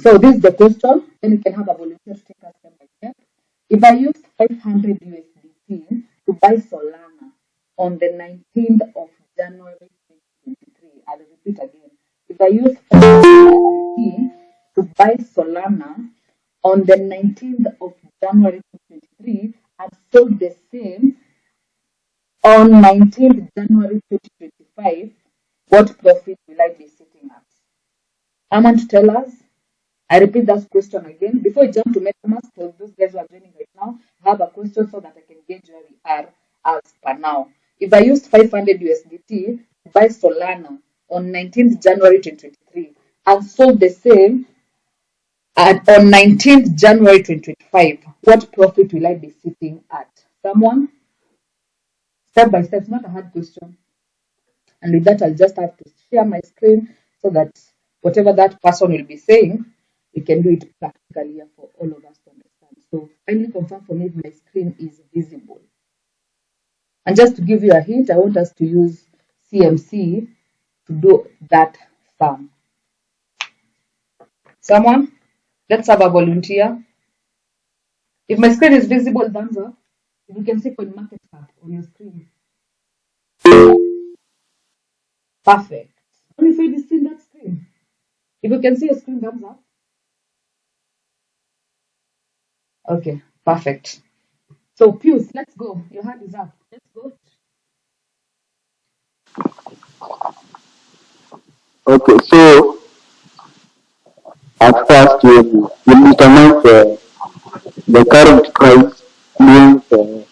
So this is the question. Then you can have a volunteer to take us step by step. If I use 500 USDT to buy Solana on the 19th of January 2023, I'll repeat again. If I use 500 USDT to buy Solana on the 19th of January 2023 and sold the same on 19th January 2025, what profit will I be sitting at? I want to tell us. I repeat that question again. Before I jump to MetaMask, for those guys who are joining right now, I have a question so that I can gauge where we are as per now. If I used 500 USDT to buy Solana on 19th January 2023 and sold the same on 19th January 2025, what profit will I be sitting at? Someone? Step by step, it's not a hard question. And with that, I'll just have to share my screen so that whatever that person will be saying, we can do it practically here for all of us to understand. So kindly confirm for me if my screen is visible. And just to give you a hint, I want us to use CMC to do that sum. Someone? Let's have a volunteer. If my screen is visible, thumbs up. If you can see CoinMarketCap on your screen. Perfect. Only if you see that screen. If you can see a screen, thumbs up. Okay, perfect. So Pius, let's go. Your hand is up. Let's go. Okay, so at first you determine the current price means the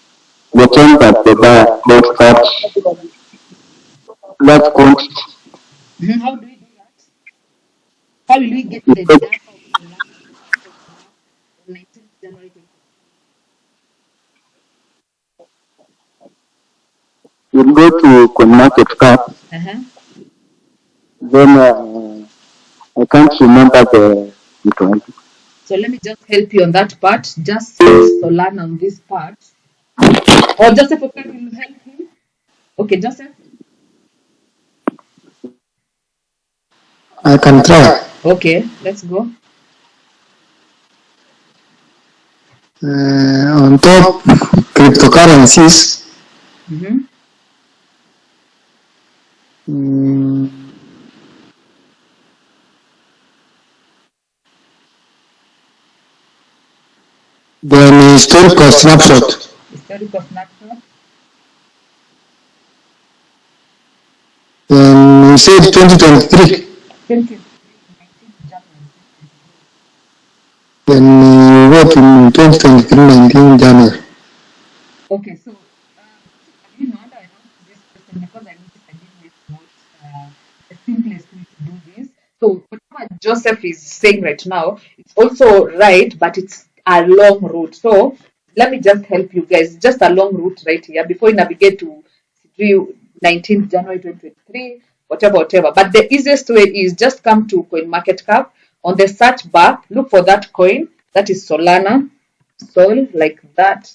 change that the buyer bought that quantity. How do we do that? How will we get the data of the 19th January 2023? You go to CoinMarketCap. Then I can't remember the price. So let me just help you on that part. Just Solana on this part. Or Joseph, okay, will you help him? Okay, Joseph. I can try. Okay, let's go. On top, cryptocurrencies. Then historical snapshot. Historical snapshot. Then we said 2023. 2023, 19th January. Then you work in 2023, 19th January. Okay, so I didn't know that I asked this question because I noticed I didn't make notes. The simplest way to do this. So whatever Joseph is saying right now, it's also right, but it's a long route. So let me just help you guys. Just a long route right here before you navigate to 19th January 2023, whatever. But the easiest way is just come to CoinMarketCap. On the search bar, look for that coin. That is Solana. Sol, like that.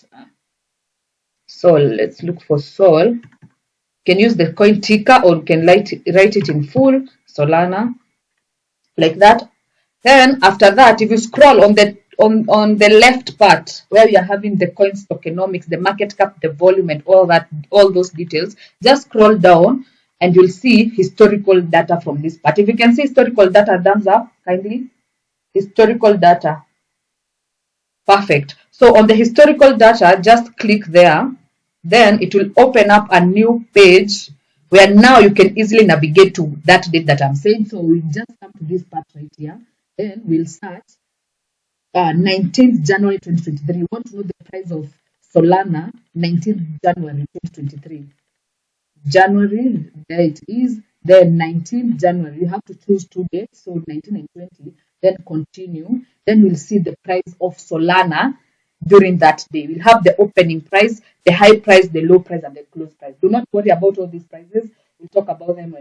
Sol, let's look for Sol. You can use the coin ticker or you can write it in full, Solana, like that. Then after that, if you scroll on the left part where we are having the coins tokenomics, the market cap, the volume, and all those details, just scroll down and you'll see historical data from this part. If you can see historical data, thumbs up, kindly. Historical data. Perfect. So on the historical data, just click there. Then it will open up a new page where now you can easily navigate to that date that I'm saying. So we'll just come to this part right here. Then we'll start 19th January 2023. You want to know the price of Solana 19th January 2023. January, there it is. Then 19th January, you have to choose two dates, so 19 and 20. Then continue. Then we'll see the price of Solana during that day. We'll have the opening price, the high price, the low price, and the close price. Do not worry about all these prices. We'll talk about them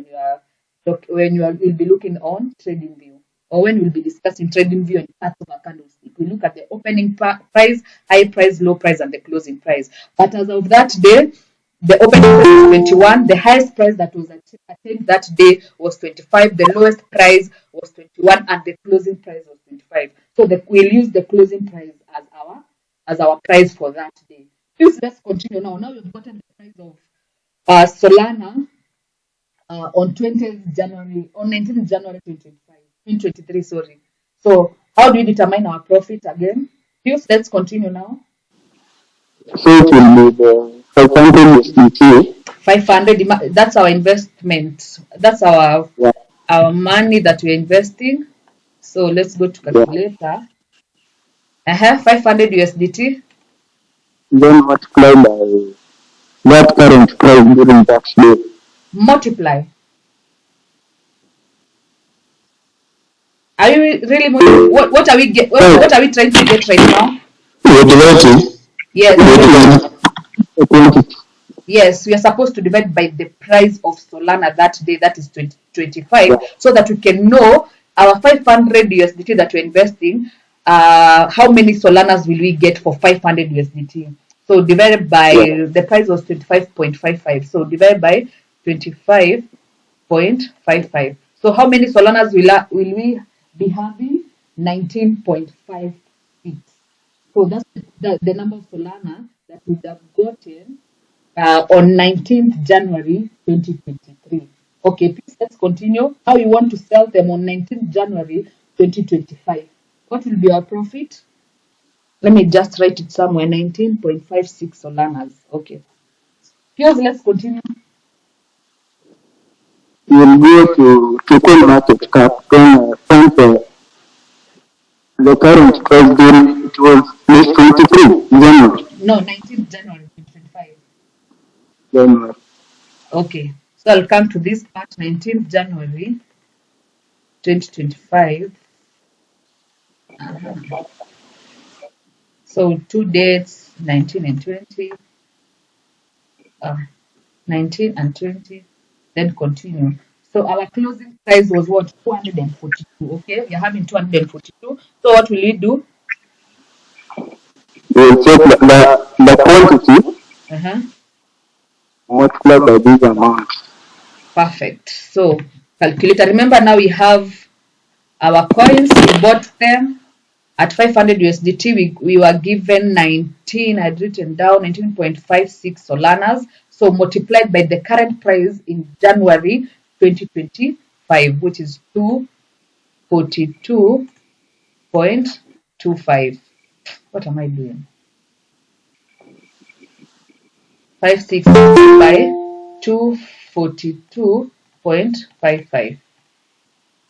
you'll be looking on TradingView, or when we'll be discussing TradingView and parts of a candlestick. We look at the opening price, high price, low price, and the closing price. But as of that day, The opening price was 21. The highest price that was attained that day was 25. The lowest price was 21, and the closing price was 25. So we'll use the closing price as our price for that day. Please let's continue now. Now we've gotten the price of Solana on 20th January, on 19th January 2023, sorry. So how do we determine our profit again? Please let's continue now. So it will be the 500 USDT. 500, that's our investment. That's our money that we're investing. So let's go to calculator. 500 USDT. Then multiply by that current price during that day. Multiply. Are you really what are we what are we trying to get right now? We're dividing. Yes. Yes, we are supposed to divide by the price of Solana that day, that is 2025, so that we can know our 500 USDT that we're investing, how many Solanas will we get for 500 USDT. So divided by, the price was 25.55, so divided by 25.55. So how many Solanas will we be having? 19.5 feet. So that's the number of Solana that we have gotten on 19th January 2023. Okay, please let's continue. How you want to sell them on 19th January 2025? What will be our profit? Let me just write it somewhere. 19.56 Solanas. Okay. Here's, let's continue. We'll go to total market cap, then find the current price during it was 23 January. No, 19th January 2025. January. Okay. So I'll come to this part, 19th January 2025. So 2 dates, 19 and 20. 19 and 20. Then continue. So our closing price was what? 242. Okay, we're having 242. So what will we do? We'll check the quantity multiply by this amount. Perfect. So calculator. Remember now we have our coins. We bought them at 500 USDT. We were given 19. I'd written down 19.56 Solanas. So multiplied by the current price in January 2025, which is 242.25. What am I doing? 56 by 242.55.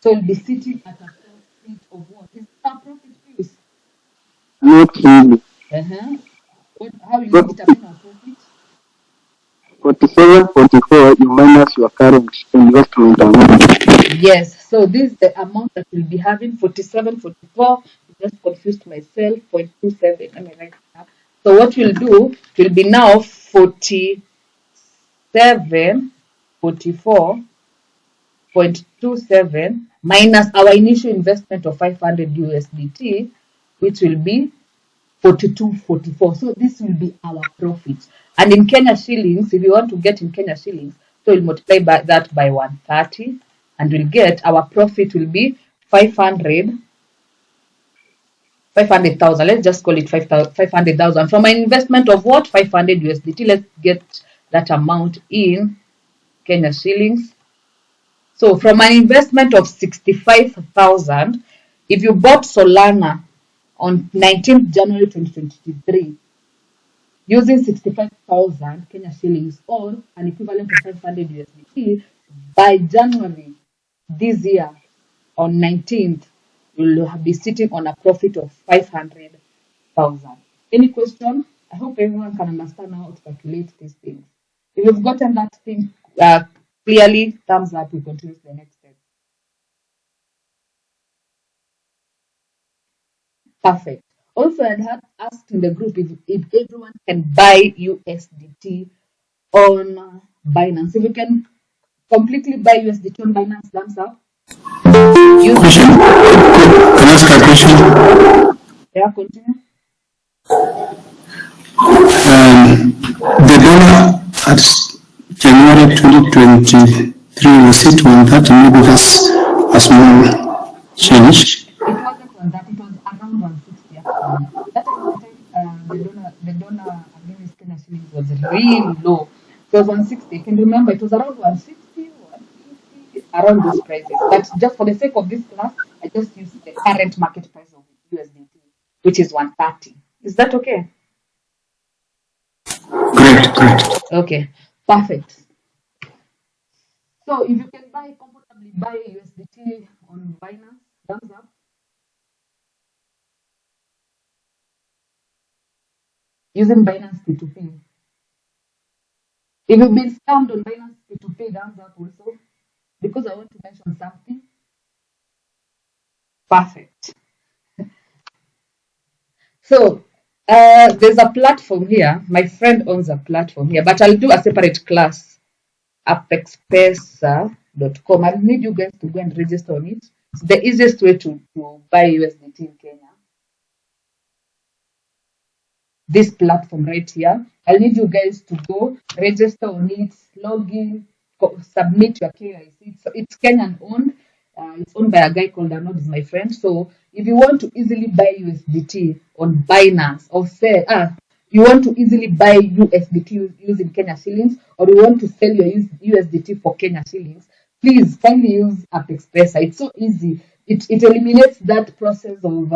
So we'll be sitting at a profit of what? Is that a profit, please? Not really. How will you determine our profit? 47.44 you minus your current investment amount. Yes, so this is the amount that we'll be having, 47.44. I just confused myself, 0.27. Let me write it up. So what we'll do will be now 47.44.27 minus our initial investment of 500 USDT, which will be 42.44. So this will be our profit. And in Kenya shillings, if you want to get in Kenya shillings, so we'll multiply that by 130, and we'll get our profit will be 500,000. Let's just call it 500,000 from an investment of what? 500 USDT. Let's get that amount in Kenya shillings. So from an investment of 65,000, if you bought Solana on 19th January 2023 using 65,000 Kenya shillings or an equivalent of 500 USDT, by January this year on 19th, you'll be sitting on a profit of 500,000. Any question? I hope everyone can understand how to calculate these things. If you've gotten that thing clearly, thumbs up, we continue to the next step. Perfect. Also, I had asked in the group if everyone can buy USDT on Binance. If you can completely buy USDT on Binance, thumbs up. Yeah, continue. The dollar at January 2023 was it 130? Maybe that's a small change. It wasn't 130, it was around 160 actually. That time the donor against Kenya shillings was really low. It was 160. I can remember it was around 160, 150, around those prices. But just for the sake of this class, I just used the current market price of USDT, which is 130. Is that okay? Great. Okay, perfect. So if you can comfortably buy USDT on Binance, thumbs up. Using Binance P2P. If you've been scammed on Binance P2P, thumbs up also. Because I want to mention something. Perfect. So there's a platform here. My friend owns a platform here, but I'll do a separate class. apexpesa.com. I'll need you guys to go and register on it. It's the easiest way to buy USDT in Kenya. This platform right here. I'll need you guys to go register on it, log in, submit your KYC. It's Kenyan owned. It's owned by a guy called Arnold, is my friend. So if you want to easily buy USDT on Binance or you want to easily buy USDT using Kenya shillings, or you want to sell your USDT for Kenya shillings, please kindly use AppExpressa. It's so easy. It eliminates that process of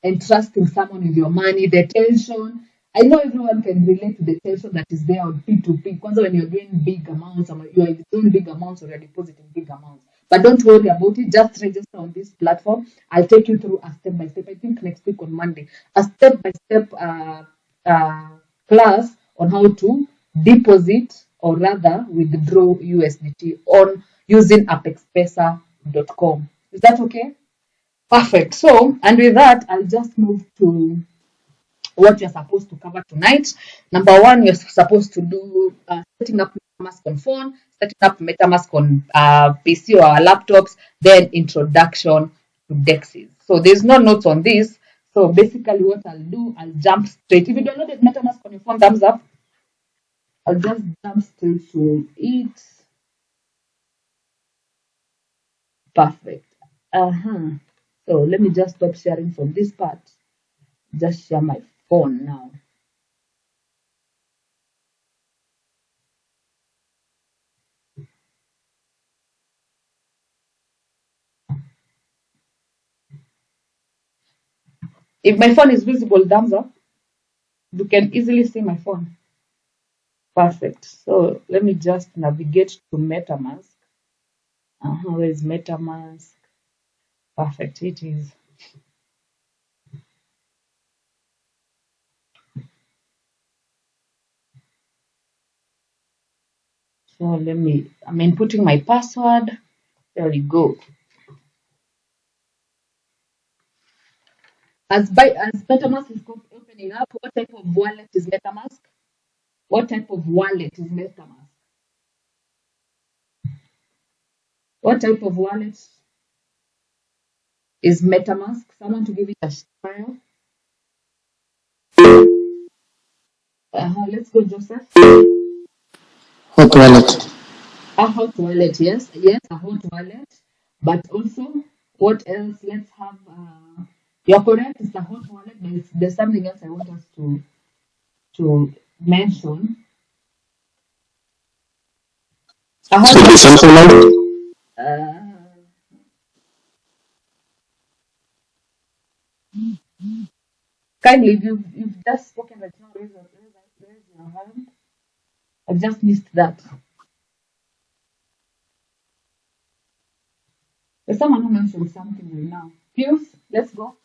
entrusting someone with your money, the tension. I know everyone can relate to the tension that is there on P2P. Because when you're doing big amounts, or you are doing big amounts or you're depositing big amounts. But don't worry about it. Just register on this platform. I'll take you through a step by step. I think next week on Monday, a step by step class on how to deposit or rather withdraw USDT on using apexpesa.com. Is that okay? Perfect. So, and with that, I'll just move to what you're supposed to cover tonight. Number one, you're supposed to do setting up MetaMask on phone, setting up MetaMask on PC or laptops, then introduction to DEXs. So there's no notes on this. So basically what I'll do, I'll jump straight. If you downloaded MetaMask on your phone, thumbs up. I'll just jump straight to it. Perfect. So let me just stop sharing from this part. Just share my phone now. If my phone is visible, thumbs up. You can easily see my phone. Perfect. So let me just navigate to MetaMask. Where is MetaMask? Perfect. It is. So I'm inputting my password. There we go. As MetaMask is opening up, what type of wallet is MetaMask? What type of wallet is MetaMask? What type of wallet is MetaMask? Someone to give it a trial. Let's go, Joseph. Hot wallet. A hot wallet, yes, a hot wallet. But also, what else? Let's have. You're correct. It's a hot wallet. But there's something else I want us to mention. A hot wallet. Decentralized. Kindly, you've just spoken right now. Raise your hand. I just missed that. There's someone who mentioned something right now. Pius, let's go.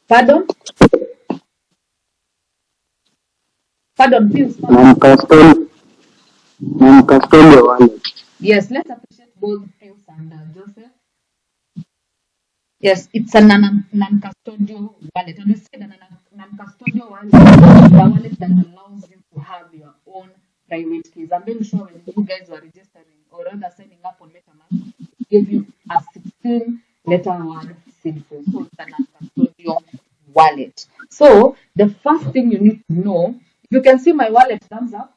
Pardon? Pardon, Pius. Non-custodial wallet. Yes, let's appreciate both Pius and Joseph. Yes, it's a non-custodial wallet. And we said a non-custodial wallet is a wallet that allows you to have your own private keys. I'm very sure when you guys were registering or rather signing up on MetaMask, it gave you a 16-letter word seed phrase. So it's a non-custodial wallet. So the first thing you need to know, if you can see my wallet, thumbs up.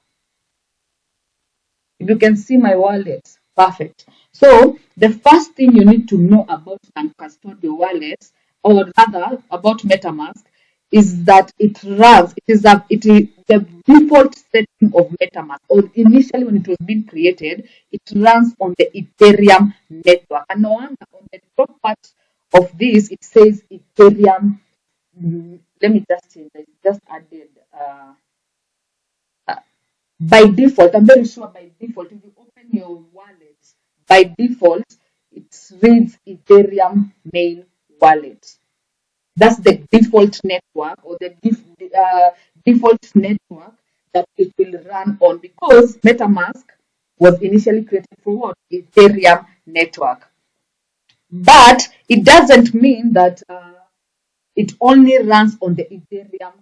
If you can see my wallet, perfect. So the first thing you need to know about non-custodial wallets, or rather about MetaMask, is that it runs. It is the default setting of MetaMask, or initially when it was being created, it runs on the Ethereum network. And no wonder on the top part of this it says Ethereum. Let me just change. I just added. By default, I'm very sure by default, if you open your wallet, by default, it reads Ethereum main wallet. That's the default network, or the default network that it will run on, because MetaMask was initially created for what? Ethereum network. But it doesn't mean that it only runs on the Ethereum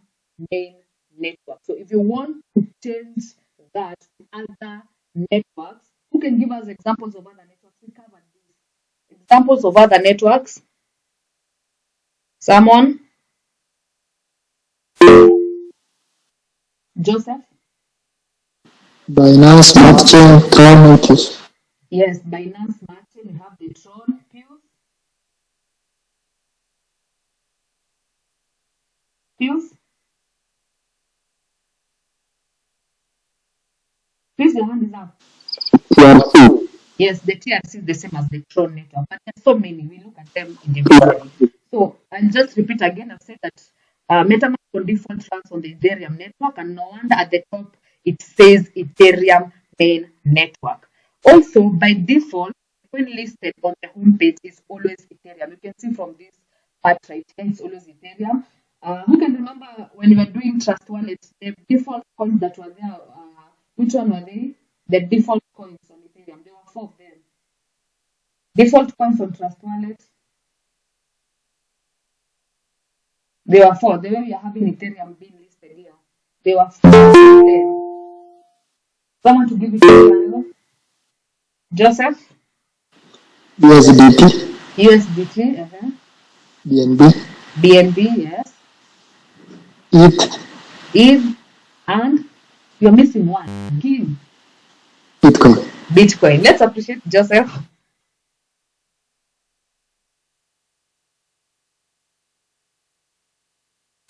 main network. So if you want to change that to other networks, who can give us examples of other networks? We covered these. Examples of other networks? Someone? Joseph? Binance, blockchain, Tron notice. Yes, Binance Smart Chain, you have the Tron, Fuse. Fuse? Fuse, your hand is up. TRC. Yes, the TRC is the same as the Tron network, but there's so many. We look at them individually. So I'll just repeat again. I've said that MetaMask on default runs on the Ethereum network, and no wonder at the top it says Ethereum main network. Also, by default, when listed on the homepage, is always Ethereum. You can see from this part right here, it's always Ethereum. Who can remember when you were doing Trust Wallet, the default coins that were there? Which one were they? The default coins on Ethereum. There were 4 of them. Default coins on Trust Wallet. There were 4. The way we are having Ethereum being listed here, there were 4 of them. Someone to give it to Joseph? USDT, USDT, BNB, BNB, yes. ETH, ETH, and you're missing one. Give. Bitcoin. Bitcoin. Let's appreciate Joseph.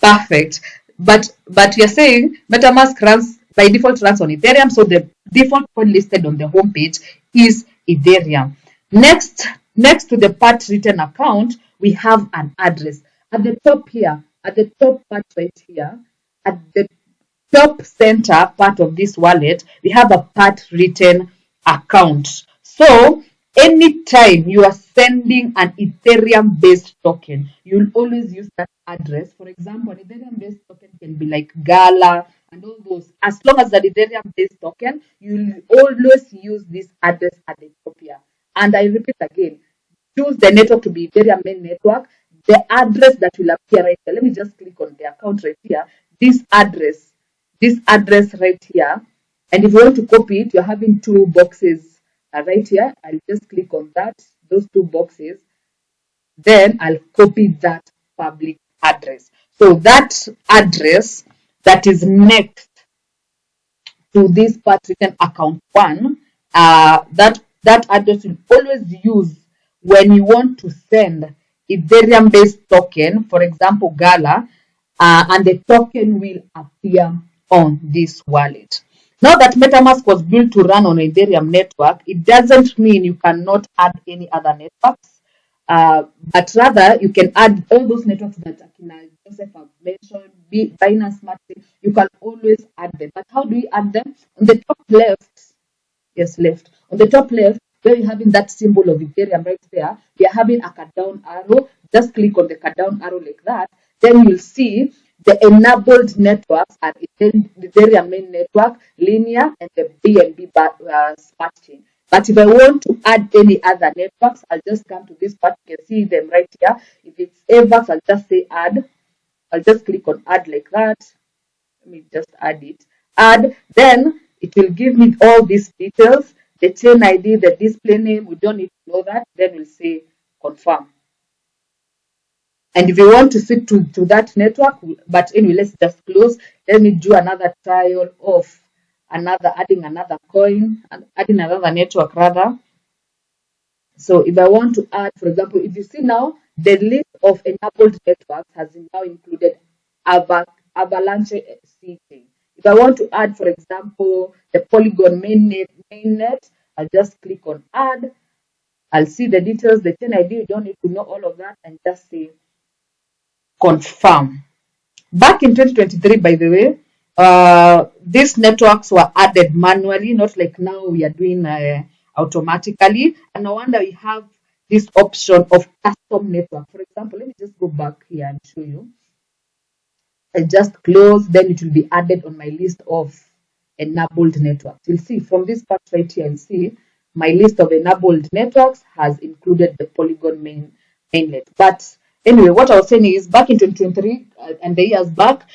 Perfect. But you're saying MetaMask runs by default runs on Ethereum, so the default coin listed on the homepage is Ethereum. Next to the part written account, we have an address. At the top here, at the top part right here, at the top center part of this wallet, we have a part written account. So anytime you are sending an Ethereum based token, you'll always use that address. For example, an Ethereum based token can be like Gala and all those. As long as an Ethereum based token, you'll always use this address at the top here. And I repeat again, choose the network to be Ethereum main network. The address that will appear right here. Let me just click on the account right here. This address right here. And if you want to copy it, you're having 2 boxes right here. I'll just click on that, those 2 boxes. Then I'll copy that public address. So that address that is next to this part written account 1, that address will always use when you want to send Ethereum based token, for example, Gala, and the token will appear on this wallet. Now that MetaMask was built to run on Ethereum network, it doesn't mean you cannot add any other networks, but rather you can add all those networks that Akina Joseph have mentioned, Binance Smart Chain, you can always add them. But how do we add them? On the top left, yes, left. On the top left, where you're having that symbol of Ethereum right there, we are having a cut down arrow. Just click on the cut down arrow like that. Then you'll see the enabled networks are Ethereum main network, linear, and the BNB smart chain. But if I want to add any other networks, I'll just come to this part. You can see them right here. If it's AVAX, I'll just say add. I'll just click on add like that. Let me just add it. Add. Then it will give me all these details, the chain ID, the display name. We don't need to know that. Then we'll say confirm. And if you want to switch to that network, but anyway, let's just close. Let me do another trial of adding another coin, adding another network rather. So if I want to add, for example, if you see now, the list of enabled networks has now included Avalanche CK. If I want to add, for example, the Polygon mainnet, I'll just click on add. I'll see the details, the chain ID. You don't need to know all of that, and just say confirm. Back in 2023, by the way, these networks were added manually, not like now we are doing automatically. And no wonder we have this option of custom network. For example, let me just go back here and show you. I just close, then it will be added on my list of enabled networks. You'll see from this part right here, you'll see my list of enabled networks has included the Polygon mainnet. But anyway, what I was saying is back in 2023 and the years back,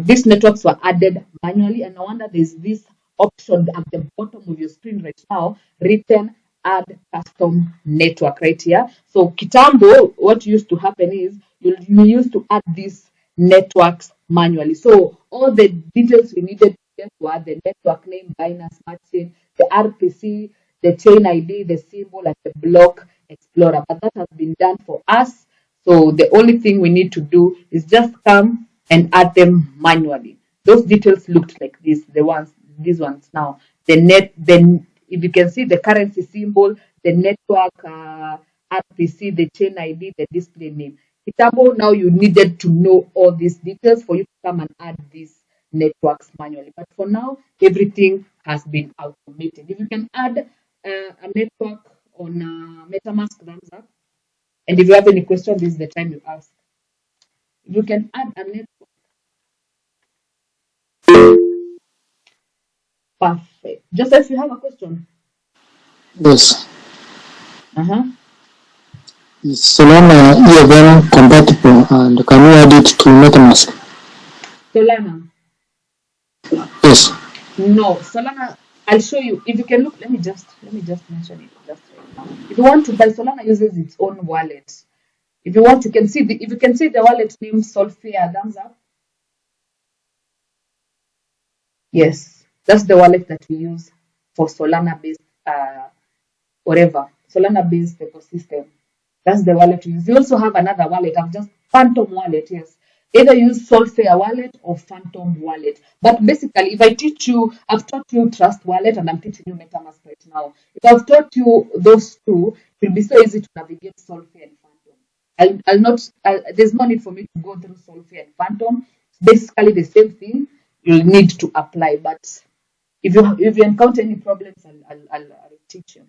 these networks were added manually, and no wonder there's this option at the bottom of your screen right now written add custom network right here. So Kitambo, what used to happen is you used to add these networks manually. So all the details we needed to get were the network name, Binance Smart Chain, the RPC, the chain ID, the symbol, and the block explorer. But that has been done for us. So the only thing we need to do is just come and add them manually. Those details looked like this, these ones now. Then if you can see the currency symbol, the network RPC, the chain ID, the display name. Example, now you needed to know all these details for you to come and add these networks manually. But for now, everything has been automated. If you can add a network on MetaMask, thumbs up. And if you have any question, this is the time you ask. If you can add a network, perfect. Just if you have a question. Yes. Uh-huh. Is Solana EVM compatible, and can we add it to MetaMask? Solana. Yes. No, Solana. I'll show you. If you can look, let me just mention it just right now. If you want to buy, Solana uses its own wallet. If you want, you can see if you can see the wallet name Solfair, thumbs up. Yes, that's the wallet that we use for Solana based Solana based ecosystem. That's the wallet we use. We also have another wallet. I've just Phantom wallet, yes. Either use Solfair wallet or Phantom wallet. But basically, if I teach you, I've taught you Trust wallet and I'm teaching you MetaMask right now. If I've taught you those two, it will be so easy to navigate Solfair and Phantom. I'll not. There's no need for me to go through Solfair and Phantom. It's basically the same thing. You'll need to apply, but if you encounter any problems, I'll teach you.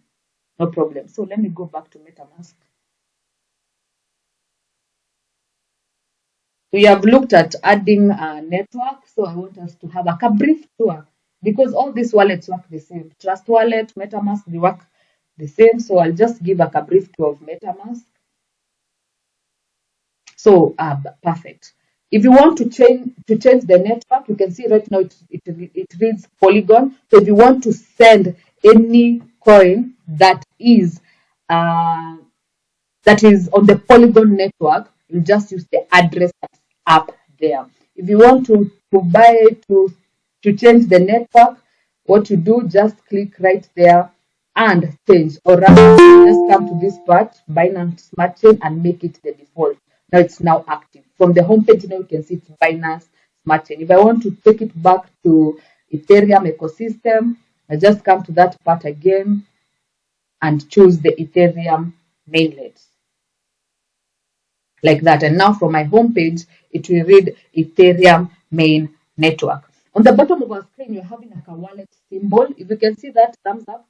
No problem. So let me go back to MetaMask. We have looked at adding a network, so I want us to have a brief tour because all these wallets work the same. Trust wallet, MetaMask, they work the same. So I'll just give a brief tour of MetaMask. So perfect. If you want to change the network, you can see right now it reads Polygon. So if you want to send any coin that is on the Polygon network, you just use the address that's up there. If you want to change the network, what you do, just click right there and change, or rather just come to this part, Binance Smart Chain, and make it the default. Now it's now active. From the homepage now you can see it's Binance Smart Chain. If I want to take it back to Ethereum ecosystem, I just come to that part again and choose the Ethereum mainnet. Like that. And now from my homepage, it will read Ethereum main network. On the bottom of our screen, you're having a wallet symbol. If you can see that, thumbs up.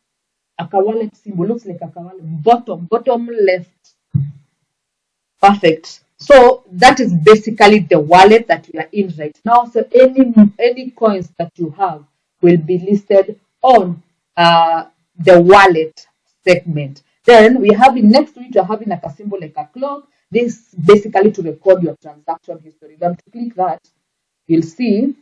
A wallet symbol looks like a wallet. Bottom left. Perfect. So that is basically the wallet that we are in right now. So any coins that you have will be listed on the wallet segment. Then we have next to it, you're having like a symbol like a clock. This basically to record your transaction history. Then to click that, you'll see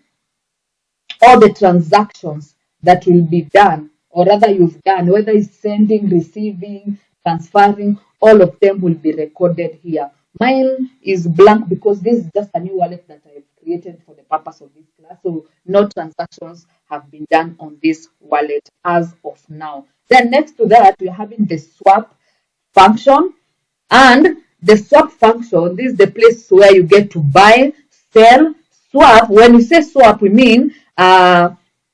all the transactions that will be done, or rather you've done, whether it's sending, receiving, transferring, all of them will be recorded here. Mine is blank because this is just a new wallet that I've created for the purpose of this class. So no transactions have been done on this wallet as of now. Then next to that, we're having the swap function. And the swap function, this is the place where you get to buy, sell, swap. When you say swap, we mean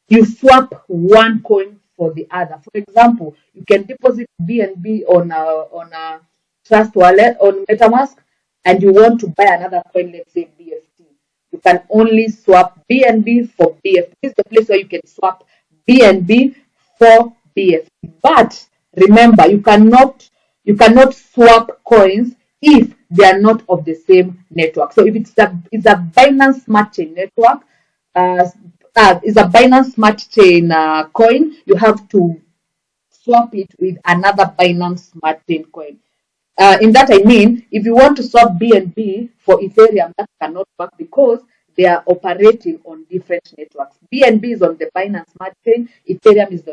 you swap one coin for the other. For example, you can deposit BNB on a Trust Wallet on MetaMask, and you want to buy another coin, let's say BFT. You can only swap BNB for BFT. This is the place where you can swap BNB for BFT. But remember, you cannot swap coins if they are not of the same network. So if it's a Binance Smart Chain network, is a Binance Smart Chain coin, you have to swap it with another Binance Smart Chain coin. In that I mean, if you want to swap BNB for Ethereum, that cannot work because they are operating on different networks. BNB is on the Binance Smart Chain. Ethereum is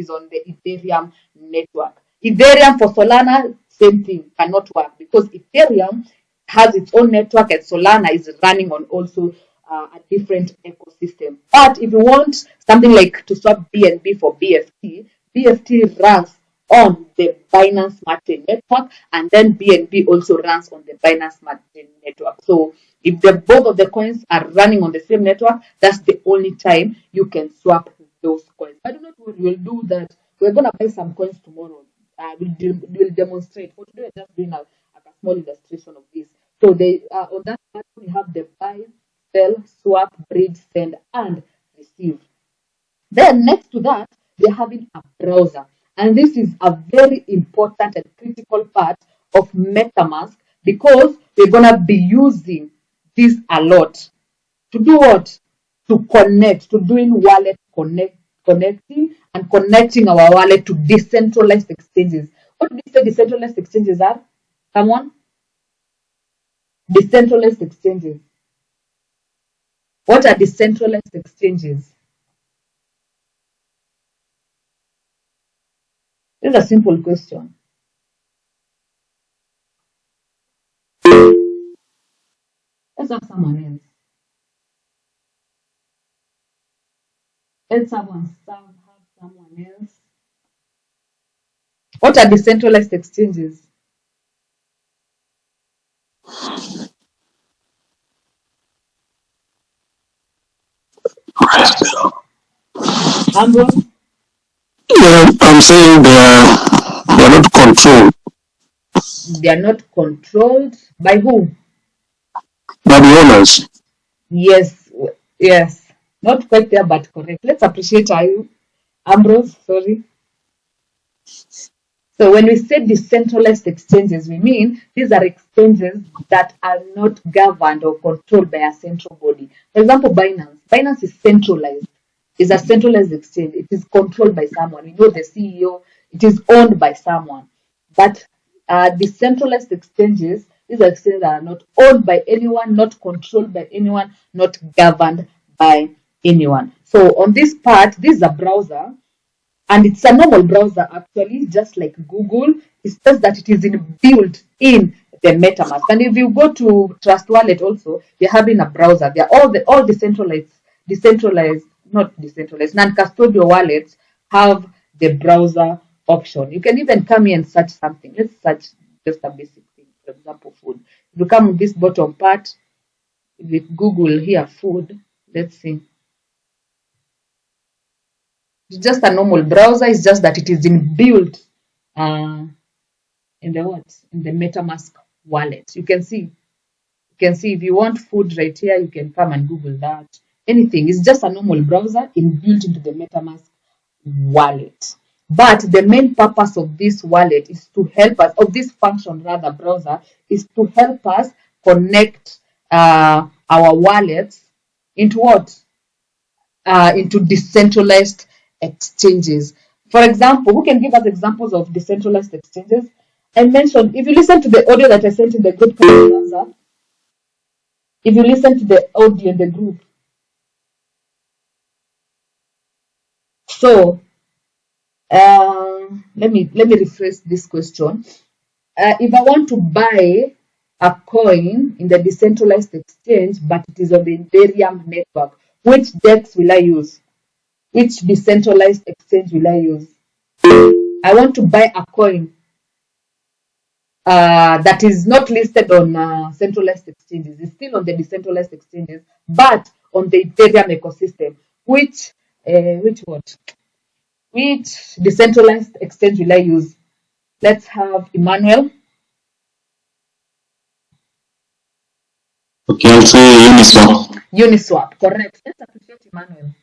on the Ethereum network. Ethereum for Solana, same thing, cannot work because Ethereum has its own network and Solana is running on also a different ecosystem. But if you want something like to swap BNB for BFT, BFT runs on the Binance Smart Chain network, and then BNB also runs on the Binance Smart Chain network. So if both of the coins are running on the same network, that's the only time you can swap those coins. I don't know if we'll do that. We're gonna buy some coins tomorrow. We'll demonstrate. For today, we're just doing a small illustration of this. So they on that part we have the buy, sell, swap, bridge, send, and receive. Then next to that, they're having a browser. And this is a very important and critical part of MetaMask because we're going to be using this a lot. To do what? To connect, to doing connecting and connecting our wallet to decentralized exchanges. What do you say decentralized exchanges are? Come on. Decentralized exchanges. What are decentralized exchanges? This is a simple question. Let's have someone else. Let's have someone else. What are decentralized exchanges? Ambrose? Yeah, I'm saying they are not controlled They are not controlled by who? by the owners. Yes, yes. Not quite there, but correct. Let's appreciate you. Ambrose, sorry. So when we say decentralized exchanges, we mean these are exchanges that are not governed or controlled by a central body. For example, Binance. Binance is centralized. It's a centralized exchange. It is controlled by someone. We know the CEO. It is owned by someone. But decentralized exchanges, these are exchanges that are not owned by anyone, not controlled by anyone, not governed by anyone. So on this part, this is a browser and it's a normal browser actually, just like Google. It's just that it is built in the MetaMask. And if you go to Trust Wallet also, they're having a browser. They're all decentralized, not decentralized, non-custodial wallets have the browser option. You can even come here and search something. Let's search just a basic thing, for example, food. If you come on this bottom part, with Google here, food, let's see. It's just a normal browser. It's just that it is inbuilt in the what? In the MetaMask wallet. You can see. You can see if you want food right here, you can come and Google that. Anything. It's just a normal browser inbuilt into the MetaMask wallet. But the main purpose of this wallet is to help us, of this function rather, browser, is to help us connect our wallets into what? Into decentralized exchanges. For example, who can give us examples of decentralized exchanges? I mentioned, if you listen to the audio that I sent in the group, if you listen to the audio in the group, so let me rephrase this question. If I want to buy a coin in the decentralized exchange, but it is on the Ethereum network. Which DEX will I use? Which decentralized exchange will I use? I want to buy a coin that is not listed on centralized exchanges. It's still on the decentralized exchanges, but on the Ethereum ecosystem. Which what? Which decentralized exchange will I use? Let's have Emmanuel. Okay, I'll say Uniswap. Uniswap, correct. Let's appreciate Emmanuel.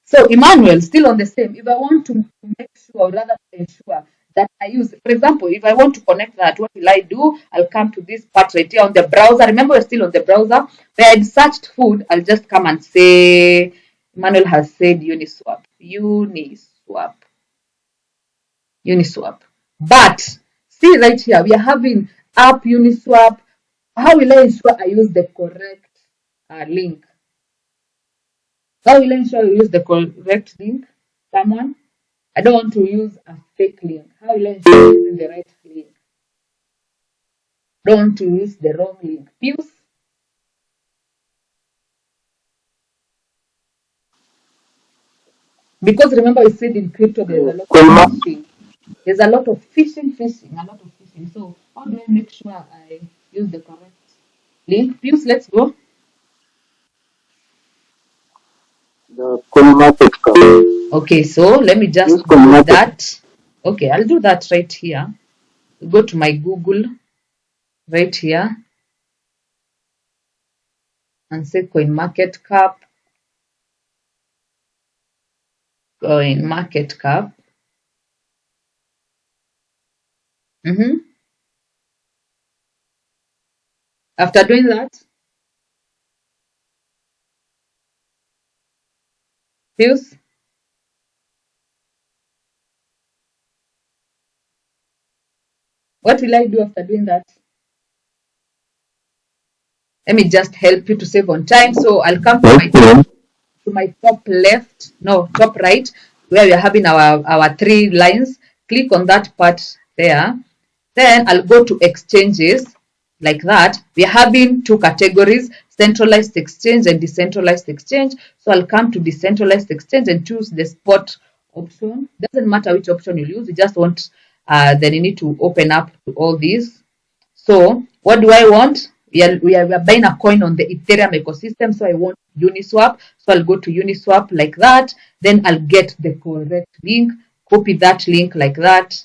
So Emmanuel, still on the same. If I want to make sure, or rather ensure that I use, for example, if I want to connect that, what will I do? I'll come to this part right here on the browser. Remember, we're still on the browser. Where I searched food, I'll just come and say, Emmanuel has said Uniswap. Uniswap. Uniswap. But see right here, we are having app Uniswap. How will I ensure I use the correct link? How will I ensure I use the correct link? Someone? I don't want to use a fake link. How will I ensure I'm using the right link? Don't want to use the wrong link. Pius? Because remember we said in crypto there's a lot of phishing. There's a lot of phishing. So how do I make sure I use the correct link? Pius, let's go. The coin market cap. Okay, so let me just do that. Okay, I'll do that right here. Go to my Google right here and say coin market cap. Coin market cap. After doing that, Pius, what will I do after doing that? Let me just help you to save on time. So I'll come to my top left, no, top right, where we are having our three lines. Click on that part there. Then I'll go to exchanges like that. We are having two categories, centralized exchange and decentralized exchange. So I'll come to decentralized exchange and choose the spot option. Doesn't matter which option you use, you just want, then you need to open up to all these. So what do I want? We are buying a coin on the Ethereum ecosystem. So I want Uniswap. So I'll go to Uniswap like that. Then I'll get the correct link, copy that link like that.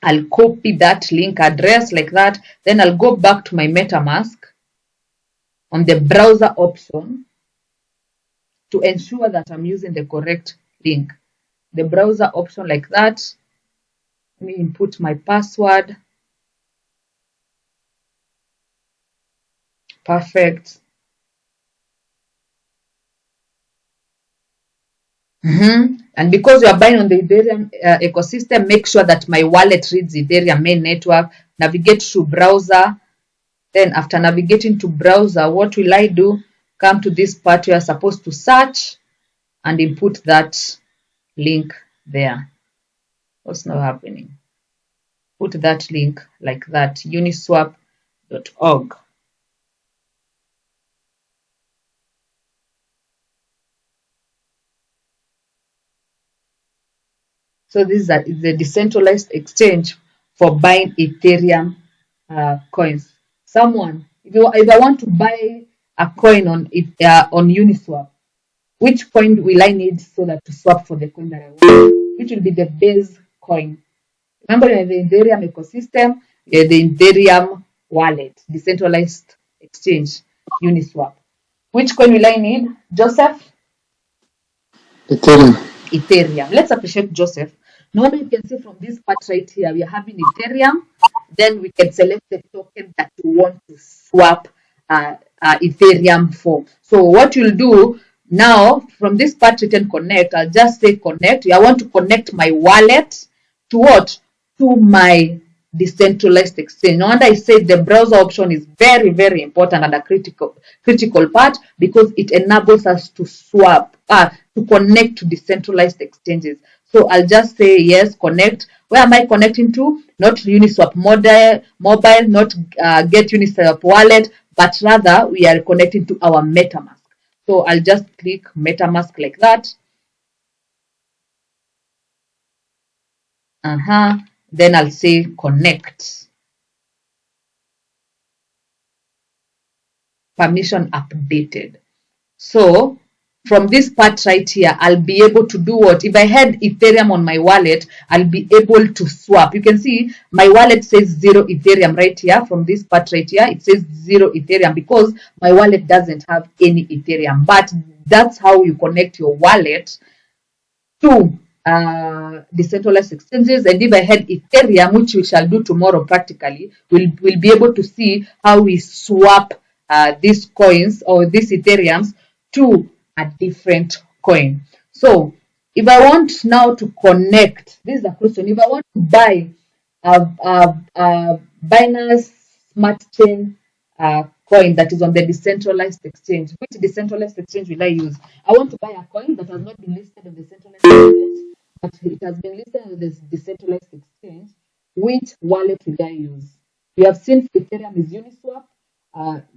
I'll copy that link address like that. Then I'll go back to my MetaMask on the browser option to ensure that I'm using the correct link. The browser option like that. Let me input my password. Perfect. And because you are buying on the Ethereum ecosystem, make sure that my wallet reads Ethereum main network. Navigate to browser. Then after navigating to browser, what will I do? Come to this part where you're supposed to search and input that link there. What's not happening? Put that link like that, uniswap.org. So this is the decentralized exchange for buying Ethereum coins. Someone, if I want to buy a coin on Uniswap, which coin will I need so that to swap for the coin that I want? Which will be the base coin? Remember, you're in the Ethereum ecosystem, you're the Ethereum wallet, decentralized exchange, Uniswap. Which coin will I need? Joseph? Ethereum. Ethereum. Let's appreciate Joseph. Now you can see from this part right here, we are having Ethereum. Then we can select the token that you want to swap Ethereum for. So what you'll do now, from this part written connect, I'll just say connect. I want to connect my wallet to what? To my decentralized exchange. No wonder I said the browser option is very, very important and a critical part because it enables us to swap, to connect to decentralized exchanges. So I'll just say yes, connect. Where am I connecting to? Not Uniswap mobile, not get Uniswap wallet, but rather we are connecting to our MetaMask. So I'll just click MetaMask like that. Then I'll say connect. Permission updated. So from this part right here, I'll be able to do what? If I had Ethereum on my wallet, I'll be able to swap. You can see my wallet says 0 Ethereum right here. From this part right here, it says 0 Ethereum because my wallet doesn't have any Ethereum. But that's how you connect your wallet to decentralized exchanges. And if I had Ethereum, which we shall do tomorrow practically, we'll be able to see how we swap these coins or these Ethereums to a different coin. So if I want now to connect, this is the question. If I want to buy a Binance Smart Chain coin that is on the decentralized exchange, which decentralized exchange will I use? I want to buy a coin that has not been listed on the decentralized exchange, but it has been listed on this decentralized exchange. Which wallet will I use? We have seen Ethereum is Uniswap.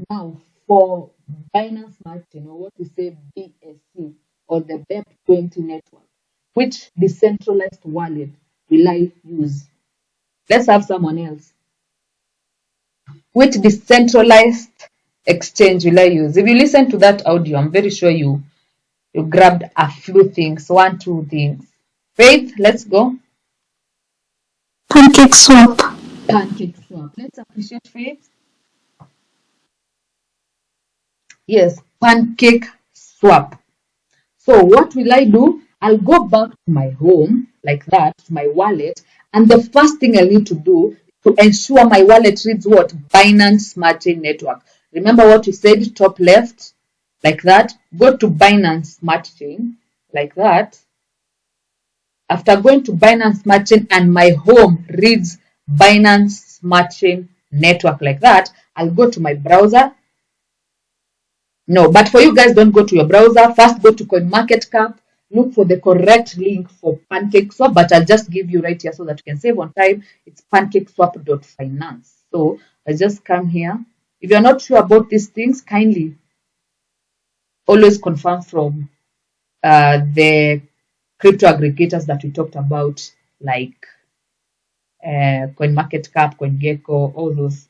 Now, for Binance Smart Chain, or what we say BSC, or the BEP20 network, which decentralized wallet will I use? Let's have someone else. Which decentralized exchange will I use? If you listen to that audio, I'm very sure you grabbed a few things, 2 things. Faith, let's go. PancakeSwap. PancakeSwap. Let's appreciate Faith. Yes, PancakeSwap. So what will I do? I'll go back to my home like that, to my wallet, and the first thing I need to do to ensure my wallet reads what? Binance Smart Chain Network. Remember what we said, top left, like that. Go to Binance Smart Chain, like that. After going to Binance Smart Chain and my home reads Binance Smart Chain Network like that, I'll go to my browser. No, but for you guys, don't go to your browser. First, go to CoinMarketCap. Look for the correct link for PancakeSwap, but I'll just give you right here so that you can save on time. It's pancakeswap.finance. So I just come here. If you're not sure about these things, kindly always confirm from the crypto aggregators that we talked about, like CoinMarketCap, CoinGecko, all those.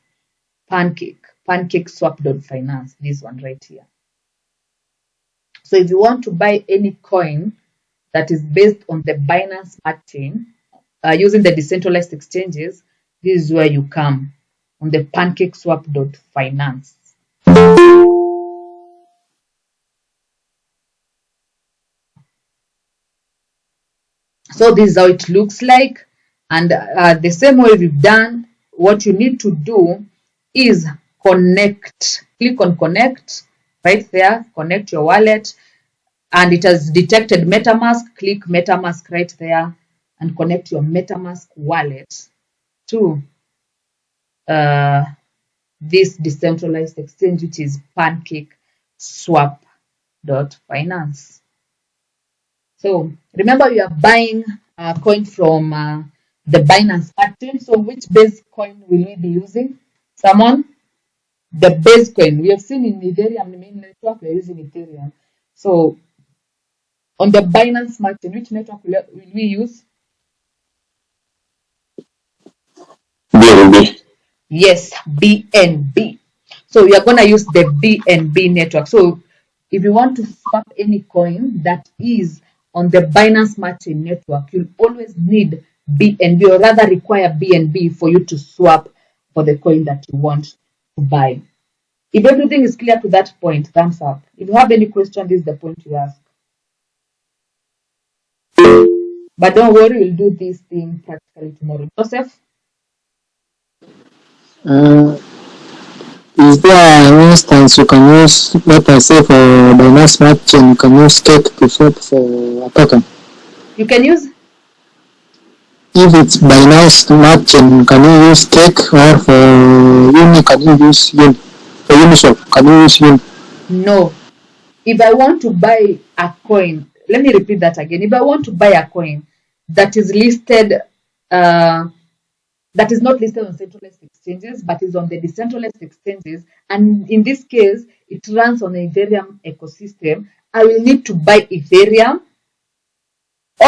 PancakeSwap.finance, this one right here. So if you want to buy any coin that is based on the Binance Smart Chain using the decentralized exchanges, this is where you come on the PancakeSwap.finance. So this is how it looks like. And the same way we've done, what you need to do is connect. Click on connect right there, connect your wallet, and it has detected MetaMask. Click MetaMask right there and connect your MetaMask wallet to this decentralized exchange, which is PancakeSwap.finance. So remember, you are buying a coin from the Binance Smart Chain. So which base coin will we be using? Someone? The base coin. We have seen in Ethereum, the main network, we're using Ethereum. So on the Binance Smart Chain, which network will we use? BNB. Yes, BNB. So we are going to use the BNB network. So if you want to swap any coin that is on the Binance Smart Chain network, you'll always need BNB, or rather require BNB for you to swap for the coin that you want to buy. If everything is clear to that point, thumbs up. If you have any question, this is the point you ask. But don't worry, we'll do this thing practically tomorrow. Joseph? Is there an instance you can use, let us say for Binance Smart Chain, you can use cake to swap for a token? You can use? If it's Binance Smart Chain, can you use cake, or for Uni, can you use Uni? For Uniswap, can you use Uni? No. If I want to buy a coin, let me repeat that again. If I want to buy a coin that is listed, that is not listed on centralized exchanges, but is on the decentralized exchanges. And in this case, it runs on the Ethereum ecosystem. I will need to buy Ethereum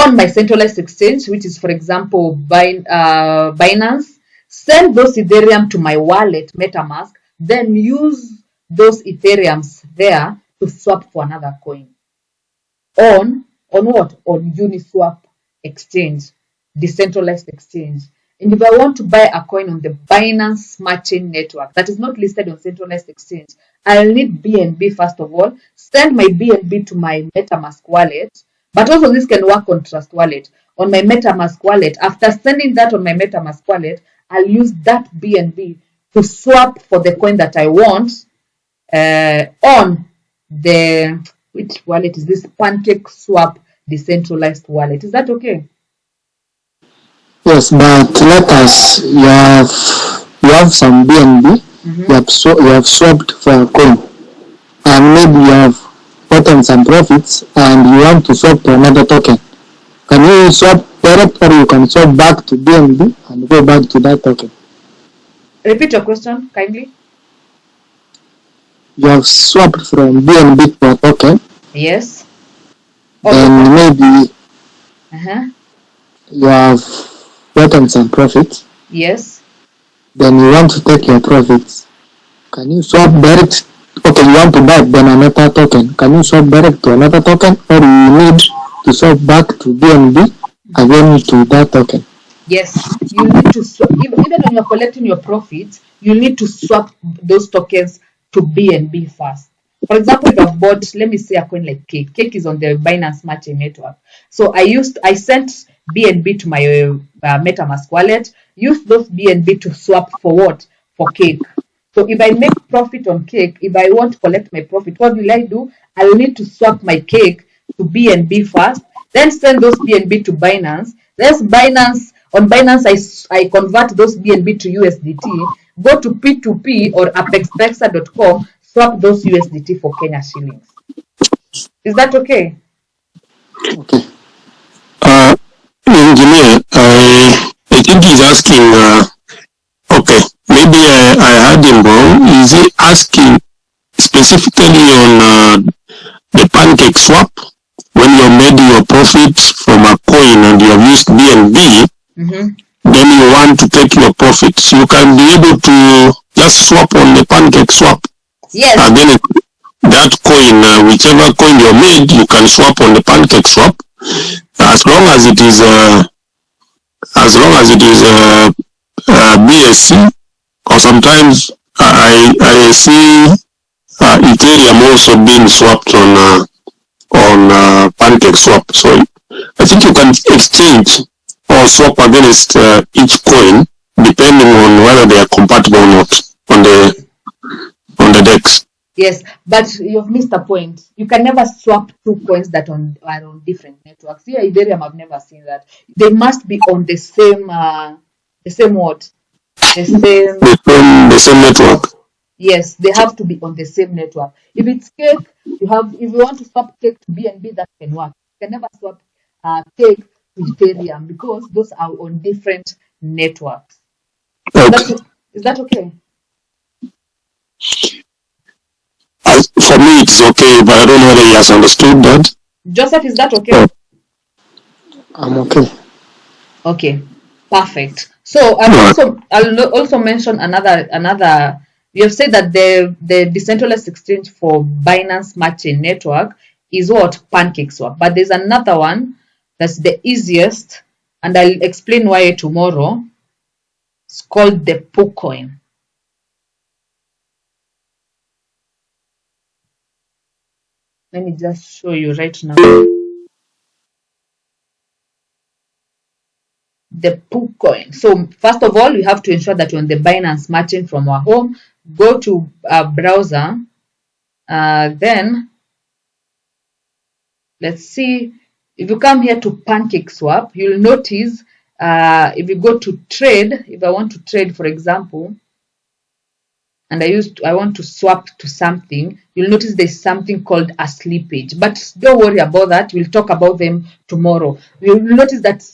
on my centralized exchange, which is, for example, Binance, send those Ethereum to my wallet, MetaMask, then use those Ethereums there to swap for another coin on what? On Uniswap exchange, decentralized exchange. And if I want to buy a coin on the Binance Smart Chain network that is not listed on centralized exchange, I'll need BNB first of all, send my BNB to my MetaMask wallet, but also this can work on Trust Wallet. On my MetaMask wallet, after sending that on my MetaMask wallet, I'll use that BNB to swap for the coin that I want on the, which wallet is this? PancakeSwap decentralized wallet. Is that okay? Yes, but let us, you have some BNB, you have swapped for a coin, and maybe you have gotten some profits, and you want to swap to another token. Can you swap direct, or you can swap back to BNB and go back to that token? Repeat your question kindly. You have swapped from BNB to a token, Yes. then maybe Uh-huh. you have gotten some profits, Yes. then you want to take your profits. Can you swap direct? Okay, you want to buy then another token. Can you swap direct to another token, or you need to swap back to BNB again to that token? Yes, you need to swap. Even when you're collecting your profits, you need to swap those tokens to BNB first. For example, if I've bought, let me say, a coin like Cake. Cake is on the Binance Smart Chain network. So I sent BNB to my MetaMask wallet, used those BNB to swap for what? For Cake. So if I make profit on Cake, if I want to collect my profit, what will I do? I will need to swap my Cake to BNB first, then send those BNB to Binance. On Binance, I convert those BNB to USDT, go to P2P or apexpexa.com, swap those USDT for Kenya shillings. Is that okay? Okay. Engineer, I think he's asking, okay, maybe I heard him wrong. Is he asking specifically on the pancake swap? When you made your profit from a coin and you have used BNB, then you want to take your profits, you can be able to just swap on the pancake swap. Yes. And then that coin, whichever coin you made, you can swap on the pancake swap. As long as it is BSC, or sometimes I see Ethereum also being swapped on PancakeSwap. So I think you can exchange or swap against each coin depending on whether they are compatible or not on the DEX. Yes, but you've missed a point. You can never swap two coins that are on different networks. Here, Ethereum, I've never seen that. They must be on the same what? The same network. Yes, they have to be on the same network. If it's Cake, if you want to swap Cake to BNB, that can work. You can never swap Cake to Ethereum because those are on different networks. Okay. Is that okay? For me, it's okay, but I don't know whether he has understood that. Joseph, is that okay? I'm okay. Okay, perfect. So I'll also mention another. You have said that the decentralized exchange for Binance Smart Chain network is what? PancakeSwap. But there's another one that's the easiest, and I'll explain why tomorrow. It's called the PooCoin. Let me just show you right now. The PooCoin. So first of all, we have to ensure that you're on the Binance Smart Chain from our home. Go to our browser. Then let's see. If you come here to PancakeSwap, you'll notice if you go to trade, if I want to trade, for example, and I want to swap to something, you'll notice there's something called a slippage. But don't worry about that. We'll talk about them tomorrow. You'll notice that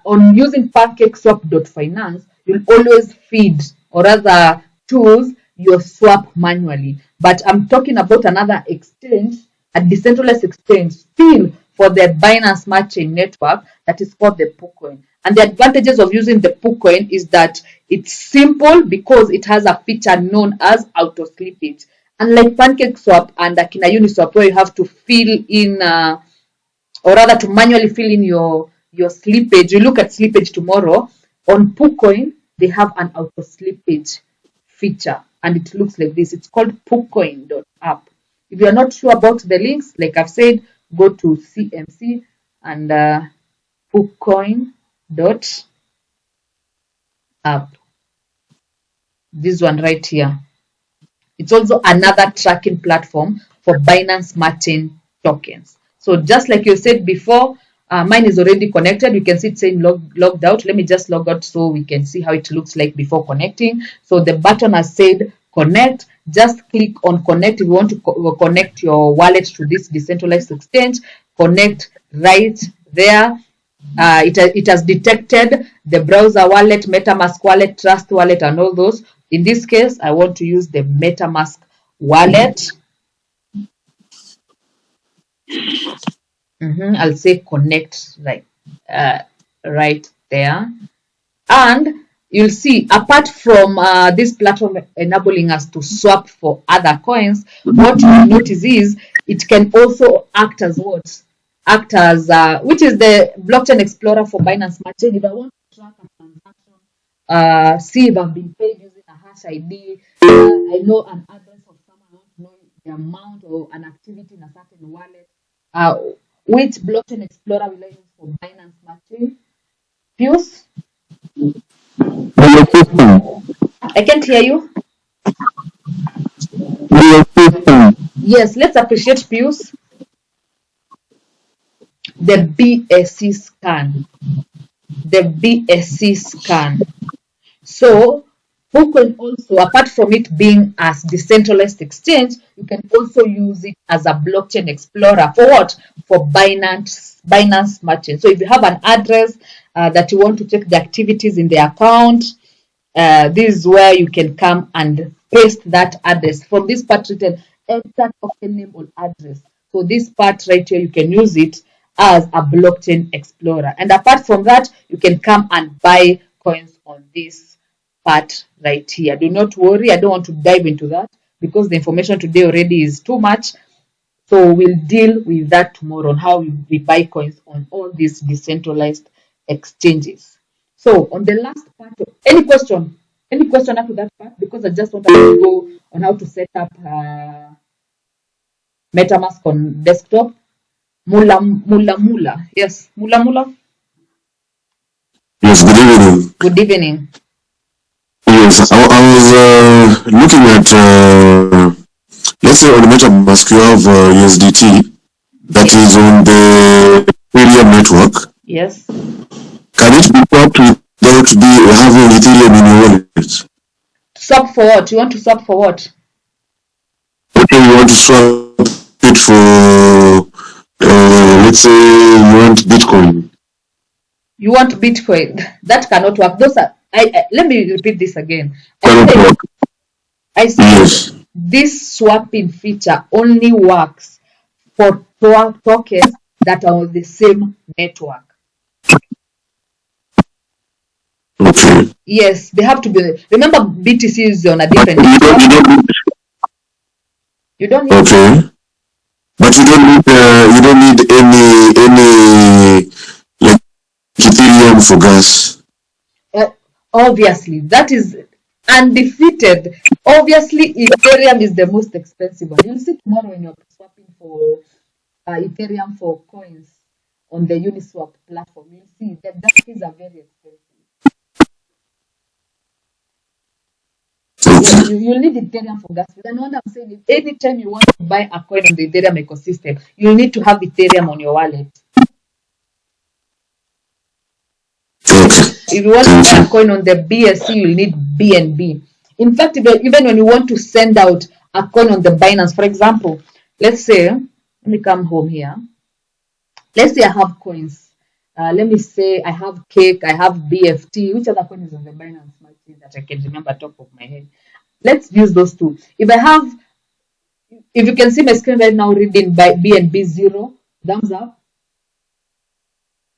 on using PancakeSwap.finance, you'll always feed or rather choose your swap manually. But I'm talking about another exchange, a decentralized exchange, still for the Binance Smart Chain network that is called the PooCoin. And the advantages of using the PooCoin is that it's simple because it has a feature known as auto slippage. Unlike PancakeSwap and Akina Uniswap, where you have to fill in, or rather to manually fill in your slippage. You look at slippage tomorrow. On PooCoin, they have an auto slippage feature, and it looks like this. It's called PooCoin.app. If you are not sure about the links, like I've said, go to CMC and PooCoin.app. This one right here. It's also another tracking platform for Binance Smart Chain tokens. So just like you said before, mine is already connected. You can see it saying logged out. Let me just log out so we can see how it looks like before connecting. So the button has said connect. Just click on connect if you want to connect your wallet to this decentralized exchange. Connect right there. It has detected the browser wallet, MetaMask wallet, Trust wallet, and all those. In this case, I want to use the MetaMask wallet. I'll say connect right there. And you'll see, apart from this platform enabling us to swap for other coins, what you notice is it can also act as what? Act as, which is the blockchain explorer for Binance Smart Chain. If I want to track a transaction, see if I've been paid using a hash ID, I know an address of someone, I want to know the amount or an activity in a certain wallet. Which blockchain explorer will I use for Binance Smart Chain? Pius? I can't hear you. Yes, let's appreciate Pius. The BSC scan. The BSC scan. So PooCoin also, apart from it being as decentralized exchange, you can also use it as a blockchain explorer for what? For Binance Smart Chain. So if you have an address that you want to check the activities in the account, this is where you can come and paste that address. From this part written, enter token name or address. So this part right here, you can use it as a blockchain explorer. And apart from that, you can come and buy coins on this part right here. Do not worry, I don't want to dive into that because the information today already is too much. So we'll deal with that tomorrow on how we buy coins on all these decentralized exchanges. So on the last part, any question up to that part? Because I just want to go on how to set up MetaMask on desktop. Mula. Yes, Mula. Yes, good evening. Good evening. Yes, I was looking at, let's say on MetaMask you have USDT that is on the Ethereum network. Yes. Can it be swapped without having Ethereum in your wallet? Swap for what? You want to swap for what? Okay, you want to swap it for, let's say you want Bitcoin. You want Bitcoin? That cannot work. Those are. Let me repeat this again. I said Yes. this swapping feature only works for tokens that are on the same network. Okay. Yes, they have to be. Remember, BTC is on a different network. You don't need. Okay. But you don't need any like Ethereum for gas. Obviously, that is undefeated. Obviously, Ethereum is the most expensive one. You'll see tomorrow when you're swapping for Ethereum for coins on the Uniswap platform. You'll see that fees are very expensive. You'll need Ethereum for gas fees. And what I'm saying is, anytime you want to buy a coin on the Ethereum ecosystem, you need to have Ethereum on your wallet. If you want to buy a coin on the BSC, you'll need BNB. In fact, even when you want to send out a coin on the Binance, for example, let's say, let me come home here. Let's say I have coins. Let me say I have cake, I have BFT. Which other coin is on the Binance market that I can remember top of my head? Let's use those two. If you can see my screen right now, reading by BNB 0, thumbs up.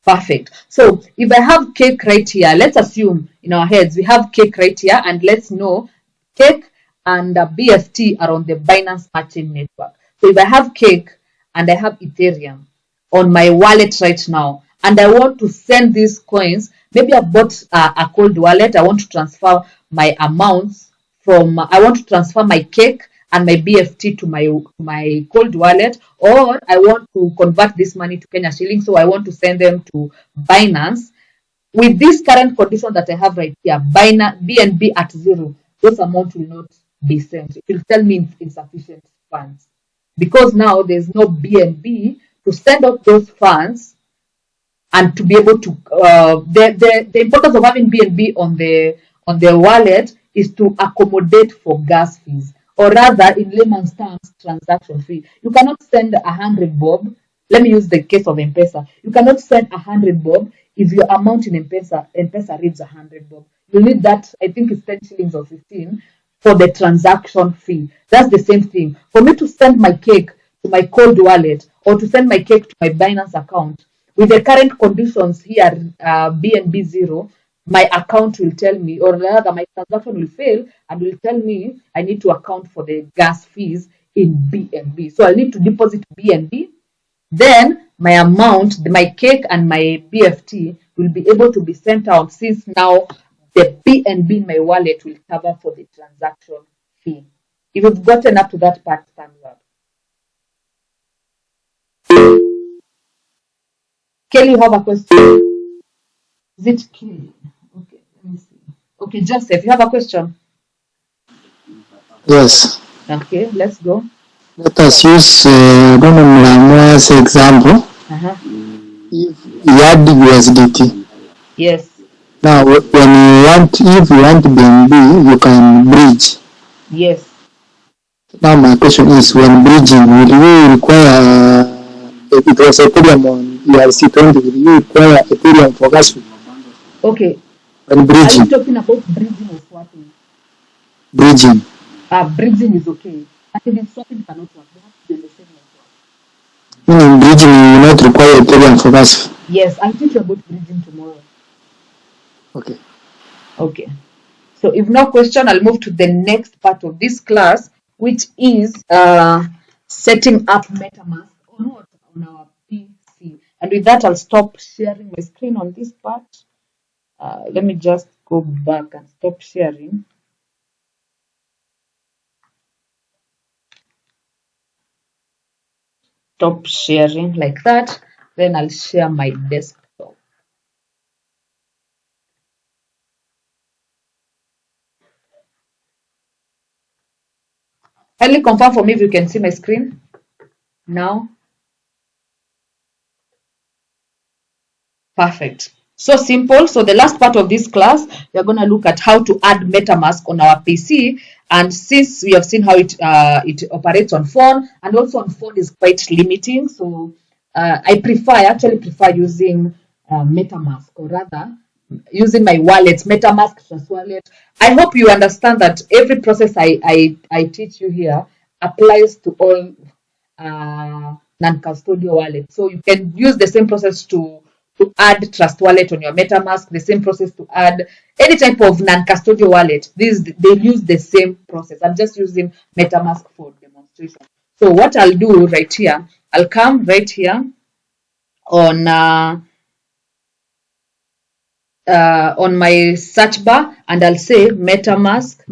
Perfect. So if I have cake right here, let's assume in our heads we have cake right here, and let's know cake and BFT are on the Binance Matching Network. So if I have cake and I have Ethereum on my wallet right now, and I want to send these coins, maybe I bought a cold wallet, I want to transfer my amounts I want to transfer my cake and my BFT to my cold wallet, or I want to convert this money to Kenya shillings, so I want to send them to Binance. With this current condition that I have right here, BNB at 0, those amounts will not be sent. It will tell me insufficient funds because now there's no BNB to send out those funds and to be able to the importance of having BNB on the wallet is to accommodate for gas fees, or rather in layman's terms, transaction fee. You cannot send 100 bob. Let me use the case of M-Pesa. You cannot send 100 bob if your amount in M-Pesa reads 100 bob. You need that, I think it's 10 shillings or 15 for the transaction fee. That's the same thing. For me to send my cake to my cold wallet or to send my cake to my Binance account, with the current conditions here, BNB 0, my account will tell me, or rather, my transaction will fail and will tell me I need to account for the gas fees in BNB. So I need to deposit BNB. Then my amount, my cake and my BFT will be able to be sent out, since now the BNB in my wallet will cover for the transaction fee. If you've gotten up to that part, thumbs up. Kelly, you have a question? Is it Kelly? Okay, let me see. Okay, Joseph, you have a question? Yes. Okay, let's go. Let us use I don't know Mlamua's example. Uh-huh. If you had USDT. Yes. Now, if you want BNB, you can bridge. Yes. Now, my question is, when bridging, will you require, if it was Ethereum on ERC20, will you require Ethereum for gas fee? Okay. When Are you bridging, talking about bridging or swapping? bridging, Bridging is okay. But even swapping cannot work. They have to be on the same network. meaning bridging, you will not require Ethereum for gas fee. Yes, I'll teach you about bridging tomorrow. Okay. Okay. So if no question, I'll move to the next part of this class, which is setting up MetaMask on our PC. And with that, I'll stop sharing my screen on this part. Let me just go back and stop sharing. Stop sharing like that. Then I'll share my desktop. Kindly confirm for me if you can see my screen now. Perfect. So simple. So the last part of this class, we're going to look at how to add MetaMask on our PC. And since we have seen how it operates on phone, and also on phone is quite limiting, so I actually prefer using MetaMask, or rather using my wallet, MetaMask Trust Wallet. I hope you understand that every process I teach you here applies to all non-custodial wallets. So you can use the same process to add Trust Wallet on your MetaMask, the same process to add any type of non-custodial wallet. They use the same process. I'm just using MetaMask for demonstration. So what I'll do right here, I'll come right here on my search bar, and I'll say MetaMask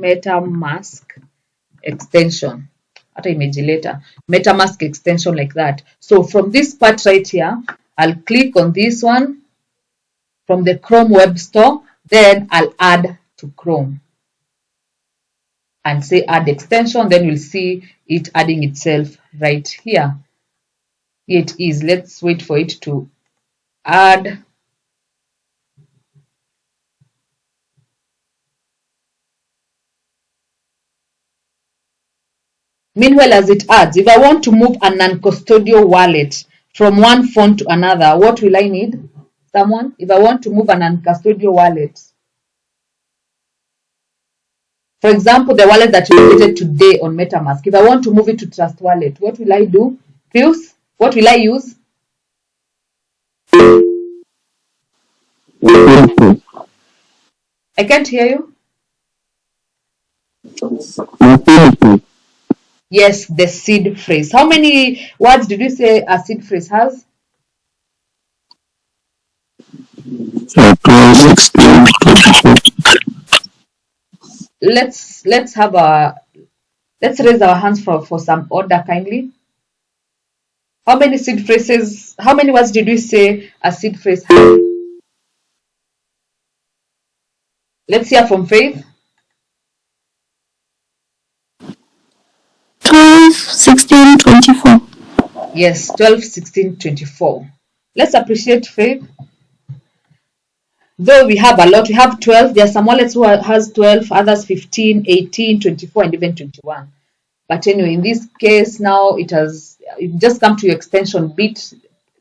extension. Hata imejileta MetaMask extension like that. So from this part right here, I'll click on this one from the Chrome Web Store. Then I'll add to Chrome and say add extension. Then you'll see it adding itself right here. Here it is. Let's wait for it to add. Meanwhile, as it adds, if I want to move a non-custodial wallet from one phone to another, what will I need? Someone? If I want to move a non-custodial wallet, for example, the wallet that you created today on MetaMask, if I want to move it to Trust Wallet, what will I do? Pius, what will I use? I can't hear you. Yes, the seed phrase. How many words did you say a seed phrase has? 12, 16, 24. Let's raise our hands for some order kindly. How many seed phrases? How many words did we say a seed phrase has? Let's hear from Faith. 12, 16, 24. Yes, 12, 16, 24. Let's appreciate Faith. Though we have a lot, we have 12. There are some wallets who has 12, others 15, 18, 24, and even 21. But anyway, in this case now, it just come to your extension bit.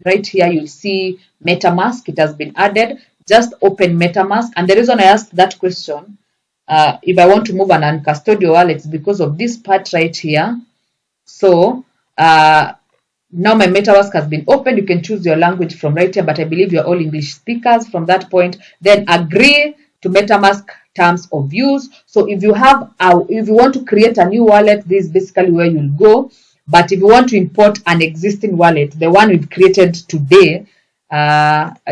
Right here, you'll see MetaMask. It has been added. Just open MetaMask. And the reason I asked that question, if I want to move an uncustodial wallet, it's because of this part right here. So now my MetaMask has been opened. You can choose your language from right here, but I believe you're all English speakers from that point. Then agree to MetaMask terms of use. So if you want to create a new wallet, this is basically where you'll go. But if you want to import an existing wallet, the one we've created today,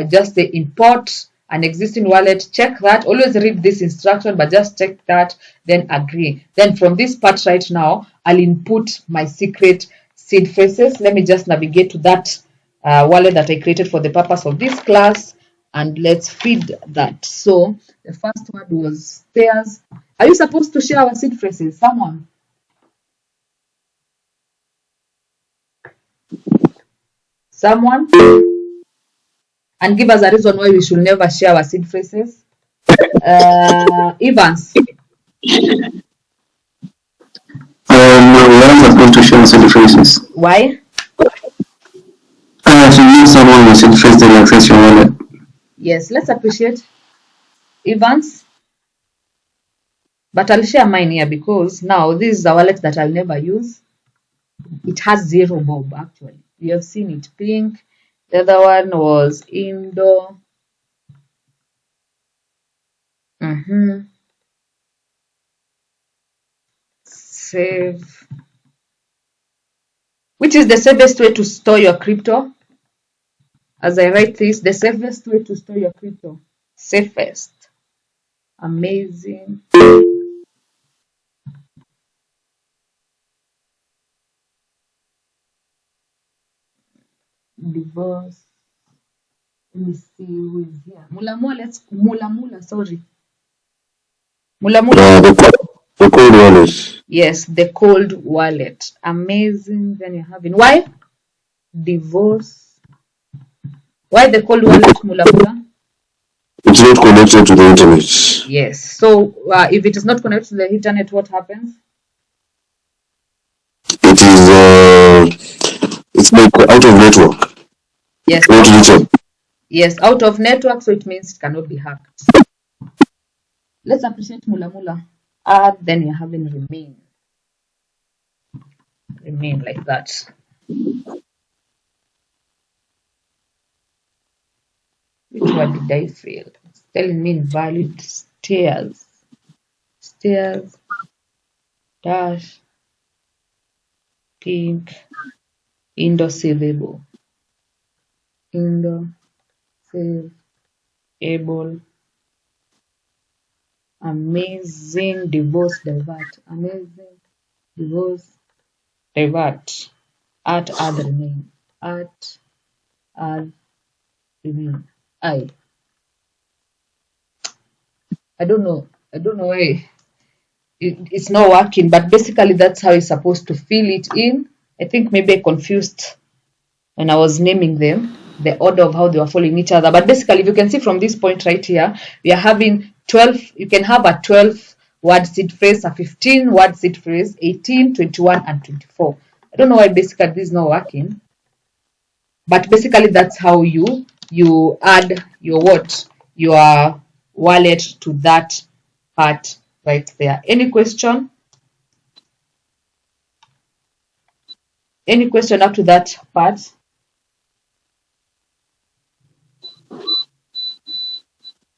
just say import an existing wallet, check that. Always read this instruction, but just check that, then agree. Then from this part right now, I'll input my secret seed phrases. Let me just navigate to that wallet that I created for the purpose of this class, and let's feed that. So the first word was pairs. Are you supposed to share our seed phrases? Someone? Someone? And give us a reason why we should never share our seed phrases. Evans? No, we aren't supposed to share seed phrases. Why? If you give someone your seed phrase, they'll access your wallet. Yes, let's appreciate Evans. But I'll share mine here because now this is a wallet that I'll never use. It has 0 bob actually. We have seen it pink. The other one was Indo. Save. Which is the safest way to store your crypto? As I write this, the safest way to store your crypto. Safest. Amazing. Divorce. Let me see who is here. Mula, sorry. Mula. The cold wallet. Yes, the cold wallet. Amazing. Then you're having. Why? Divorce. Why the cold wallet, Mula? It's not connected to the internet. Yes. So if it is not connected to the internet, what happens? It's like out of network. Yes, out of network, so it means it cannot be hacked. Let's appreciate Mula. Then you're having remain. Remain like that. Which one did I fail? It's telling me invalid. Stairs. Dash. Pink. Indo savable. Indo save able. Amazing divorce divert. Amazing divorce divert. At add remain. At add remain. I don't know why it's not working, but basically that's how you're supposed to fill it in. I think maybe I confused when I was naming them, the order of how they were following each other. But basically, if you can see from this point right here, we are having 12. You can have a 12 word seed phrase, a 15 word seed phrase, 18, 21, and 24. I don't know why basically this is not working, but basically that's how you add your wallet to that part right there. Any question? Any question up to that part?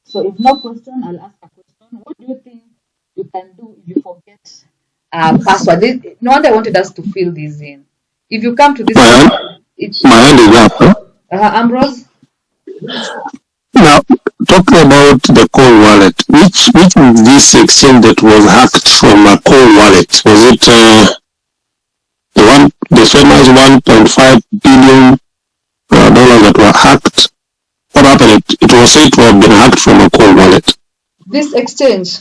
So if no question, I'll ask a question. What do you think you can do if you forget password? No wonder I wanted us to fill this in. If you come to this, it's My hand is up. Huh? Ambrose. Now, talking about the cold wallet, which is this exchange that was hacked from a cold wallet? Was it the famous 1.5 billion dollars that were hacked? What happened? It was said to have been hacked from a cold wallet. This exchange.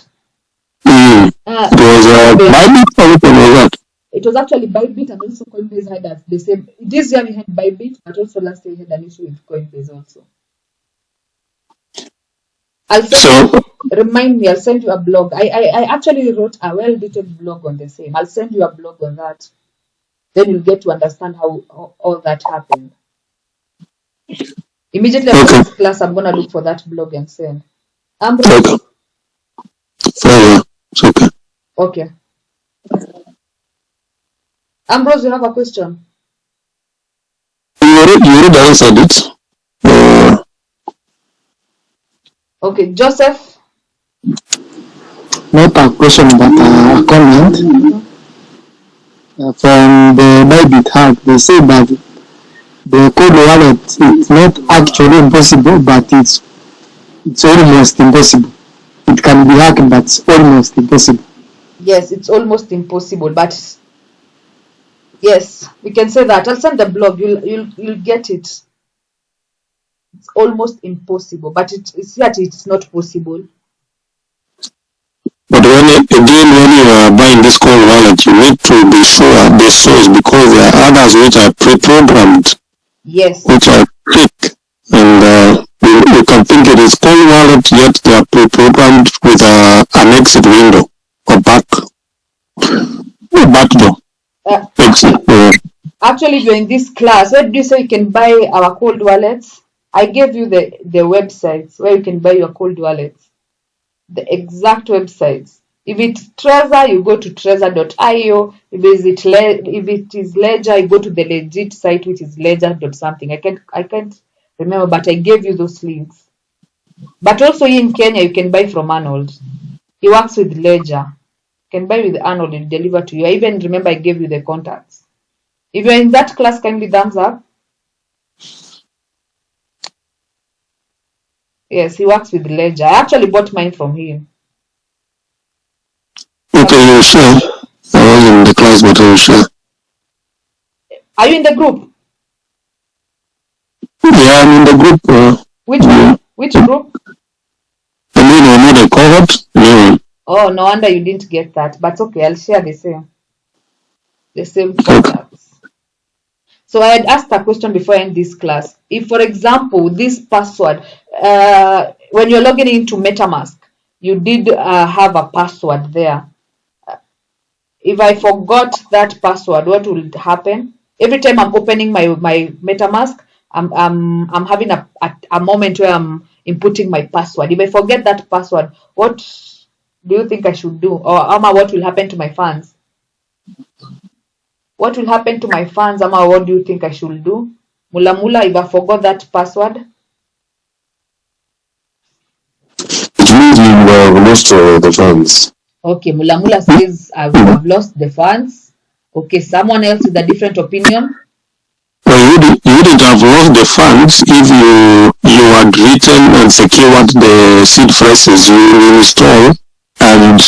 It was Bybit, or what was that? It was actually Bybit, and also Coinbase had the same. This year we had Bybit, but also last year we had an issue with Coinbase also. Remind me, I'll send you a blog. I actually wrote a well-written blog on the same. I'll send you a blog on that. Then you'll get to understand how all that happened. Immediately after this class, I'm going to look for that blog and send. Ambrose? Okay. Okay. Ambrose, you have a question? You already answered it. Okay, Joseph? Not a question, but a comment. From the Bybit hack, they say that the cold wallet is not actually impossible, but it's almost impossible. It can be hacked, but it's almost impossible. Yes, it's almost impossible, but yes, we can say that. I'll send the blog. You'll get it. It's almost impossible, but it's yet it's not possible. But when you are buying this cold wallet, you need to be sure the source, because there are others which are pre-programmed. Yes. Which are fake, and you can think it is cold wallet, yet they are pre-programmed with an exit window or back door. Actually, during this class, where do you say you can buy our cold wallets? I gave you the websites where you can buy your cold wallets. The exact websites. If it's Trezor, you go to trezor.io. If it is Ledger, you go to the legit site, which is ledger.something. I can't remember, but I gave you those links. But also in Kenya, you can buy from Arnold. He works with Ledger. You can buy with Arnold and deliver to you. I even remember I gave you the contacts. If you're in that class, kindly thumbs up. Yes, he works with Ledger. I actually bought mine from him. Okay, you're sure? I was in the class, but I'm sure. Are you in the group? Yeah, I'm in the group. Which one? Which group? I mean, I'm in the cohort. Yeah. Oh, no wonder you didn't get that. But okay, I'll share the same contacts. So I had asked a question before I end this class. If, for example, this password, when you're logging into MetaMask, you did have a password there. If I forgot that password, what will happen? Every time I'm opening my MetaMask, I'm having a moment where I'm inputting my password. If I forget that password, what do you think I should do? Or Ama, what will happen to my funds? What will happen to my funds, Ama? What do you think I should do? Mula, if I forgot that password? It means you have lost the funds. Okay, Mula says I've lost the funds. Okay, someone else with a different opinion? Well, you wouldn't have lost the funds if you had written and secured the seed phrases you install and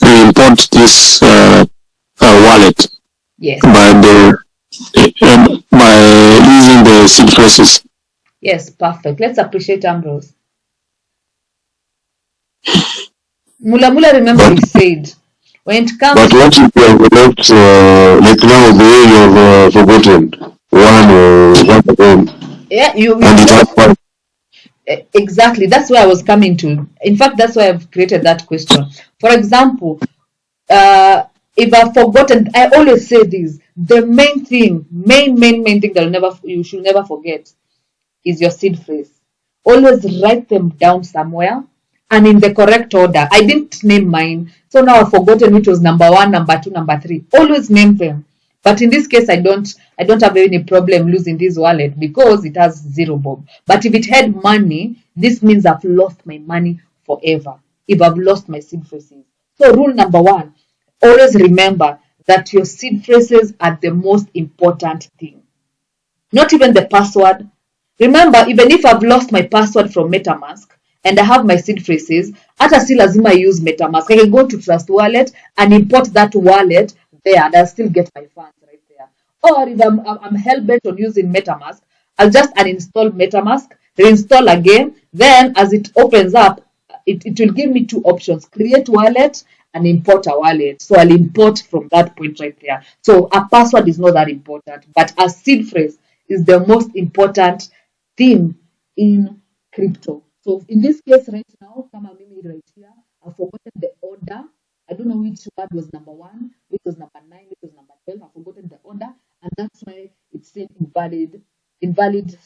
import this wallet. Yes. By using the seed phrases. Yes, perfect. Let's appreciate Ambrose. Mula, remember he said, when it comes. But what if you have left, like now, the way you have forgotten one of them? Yeah, you Exactly. That's where I was coming to. In fact, that's why I've created that question. For example, if I've forgotten, I always say this: the main thing, main thing that you should never forget is your seed phrase. Always write them down somewhere and in the correct order. I didn't name mine, so now I've forgotten which was number one, number two, number three. Always name them. But in this case, I don't have any problem losing this wallet because it has zero bob. But if it had money, this means I've lost my money forever. If I've lost my seed phrases. So rule number one, always remember that your seed phrases are the most important thing. Not even the password. Remember, even if I've lost my password from MetaMask and I have my seed phrases, hata still lazima use MetaMask. I can go to Trust Wallet and import that wallet there and I'll still get my funds right there. Or if I'm hell bent on using MetaMask, I'll just uninstall MetaMask, reinstall again. Then as it opens up, it will give me two options: create wallet and import a wallet. So I'll import from that point right there. So a password is not that important, but a seed phrase is the most important thing in crypto. So in this case right now, kama mimi right here, I've forgotten the order. I don't know which word was number one, which was number 9, which was number 12. I've forgotten the order, and that's why it's saying invalid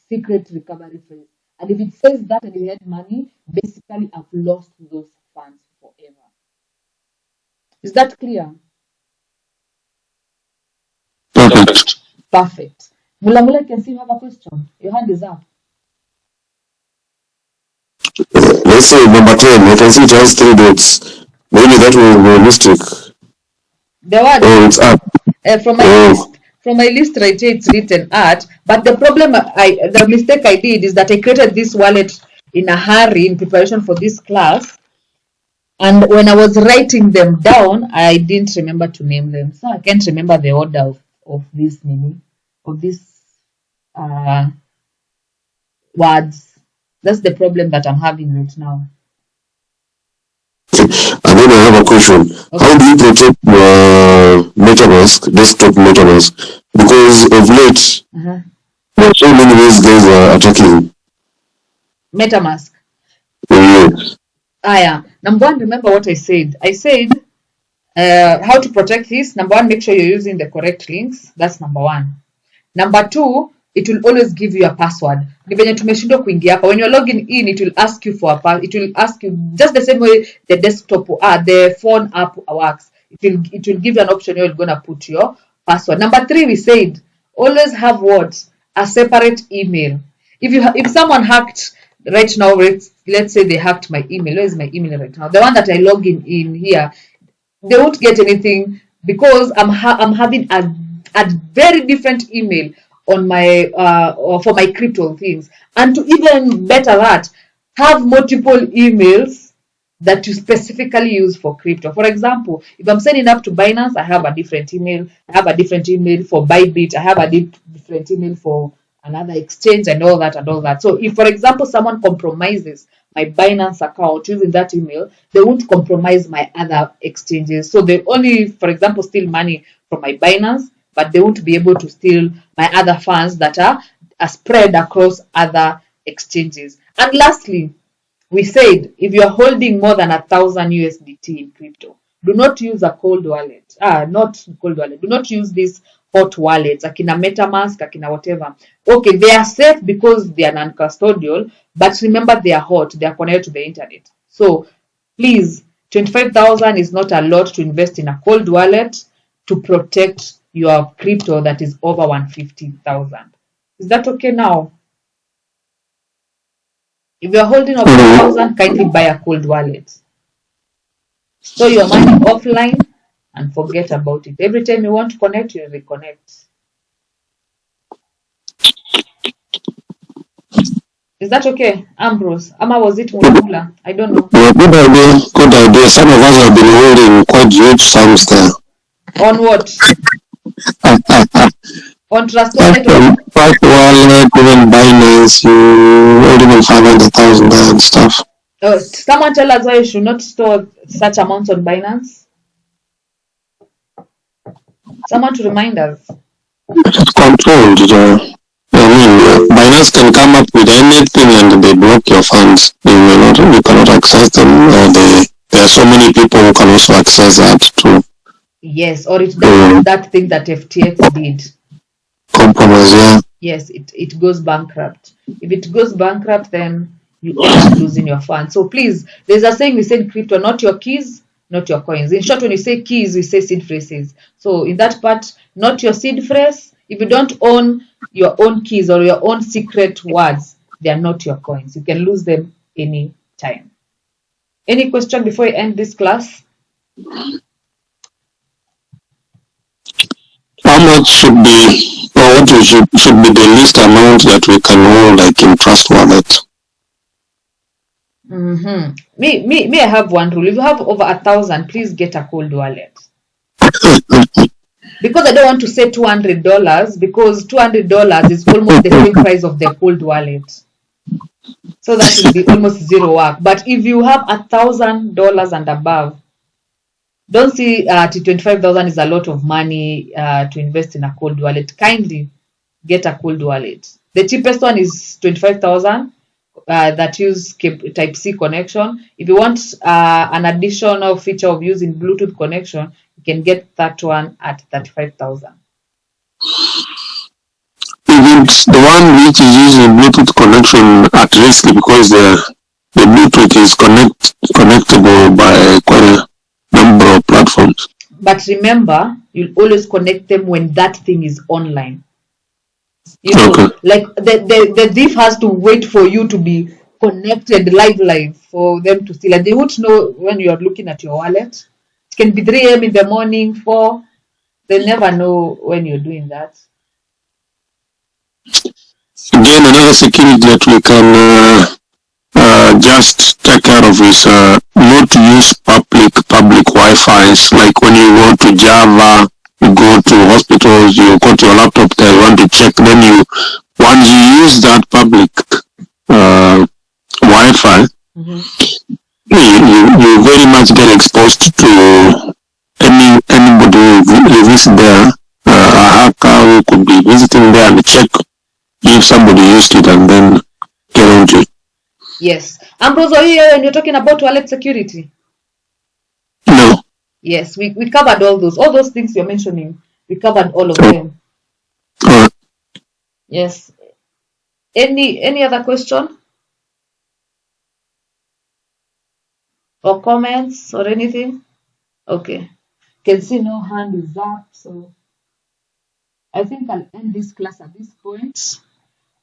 secret recovery phrase. And if it says that and you had money, basically I've lost those funds forever. Is that clear? Perfect. Perfect. Mula, I can see you have a question. Your hand is up. Let's say number 10. I can see it has 3 dots. Maybe that will be a mistake. The word it's up. From my list right here, it's written art. But the the mistake I did is that I created this wallet in a hurry in preparation for this class. And when I was writing them down, I didn't remember to name them. So I can't remember the order of these words. That's the problem that I'm having right now. And then I have a question. Okay. How do you protect your MetaMask, desktop MetaMask? Because of late, there are so many ways guys are attacking MetaMask. Yes. Yeah. Number one, remember what I said. I said how to protect this. Number one, make sure you're using the correct links. That's number one. Number two, it will always give you a password. When you're logging in, it will ask you for a password. It will ask you just the same way the desktop the phone app works. It will give you an option where you're gonna put your password. Number three, we said always have what? A separate email. If someone hacked right now, let's say they hacked my email. Where is my email right now? The one that I log in here, they won't get anything because I'm having a very different email on my for my crypto things. And to even better that, have multiple emails that you specifically use for crypto. For example, if I'm signing up to Binance, I have a different email. I have a different email for Bybit. I have a different email for another exchange and all that. So if, for example, someone compromises my Binance account using that email, they won't compromise my other exchanges. So they only, for example, steal money from my Binance, but they won't be able to steal my other funds that are spread across other exchanges. And lastly, we said if you're holding more than 1,000 USDT in crypto, do not use a cold wallet. Not cold wallet. Do not use these hot wallets, akina MetaMask, akina whatever. Okay, they are safe because they are non-custodial, but remember they are hot. They are connected to the internet. So please, 25,000 is not a lot to invest in a cold wallet to protect your crypto that is over 150,000. Is that okay now? If you're holding over 1,000, kindly buy a cold wallet. Store your money offline and forget about it. Every time you want to connect, you reconnect. Is that okay, Ambrose? Ama was it Mulula? I don't know. Yeah, good idea. Good idea. Some of us have been holding quite huge sums there. On what? On Trust Wallet? Trust Wallet, even Binance, you hold even 500,000 there and stuff. Someone tell us why you should not store such amounts on Binance? Someone to remind us. It's controlled. Binance just can come up with anything and they block your funds. You cannot access them, or there are so many people who can also access that to Yes, or it does that thing that FTX did. compromise. Yeah. Yes, it goes bankrupt. If it goes bankrupt, then you end up losing your funds. So please, there's a saying we say in crypto, not your keys, not your coins. In short, when you say keys, we say seed phrases. So in that part, not your seed phrase. If you don't own your own keys or your own secret words, they are not your coins. You can lose them any time. Any question before I end this class? How much should be, or what should be the least amount that we can hold, like in trust wallet? Me, I have one rule. If you have over 1,000, please get a cold wallet. Because I don't want to say $200, because $200 is almost the same price of the cold wallet. So that will be almost zero work. But if you have $1,000 and above, don't see 25,000 is a lot of money to invest in a cold wallet. Kindly get a cold wallet. The cheapest one is 25,000 that use Type-C connection. If you want an additional feature of using Bluetooth connection, you can get that one at 35,000. If it's the one which is using Bluetooth connection at risk because the Bluetooth is connectable by quite a number of platforms. But remember, you'll always connect them when that thing is online. You know, Okay. like the thief has to wait for you to be connected live for them to steal. And they won't know when you are looking at your wallet. It can be 3 a.m. in the morning, 4. They'll never know when you're doing that. Again, another security that we can just take care of is not use public Wi-Fi's. Like when you go to Java, you go to hospitals, you go to your laptop there, you want to check, then once you use that public Wi-Fi, you very much get exposed to anybody who visit there, a hacker who could be visiting there and check if somebody used it and then get onto it. Yes. Ambrose, are you here when you're talking about wallet security? No. Yes, we covered all those things you're mentioning. We covered all of them. Yes. Any other question? Or comments or anything? Okay. Can see no hand is up, so I think I'll end this class at this point.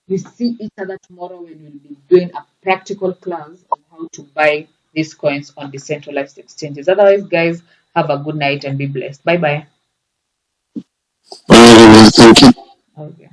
We see each other tomorrow when we'll be doing a practical class on how to buy these coins on decentralized exchanges. Otherwise, guys, have a good night and be blessed. Bye bye. Thank you. Okay.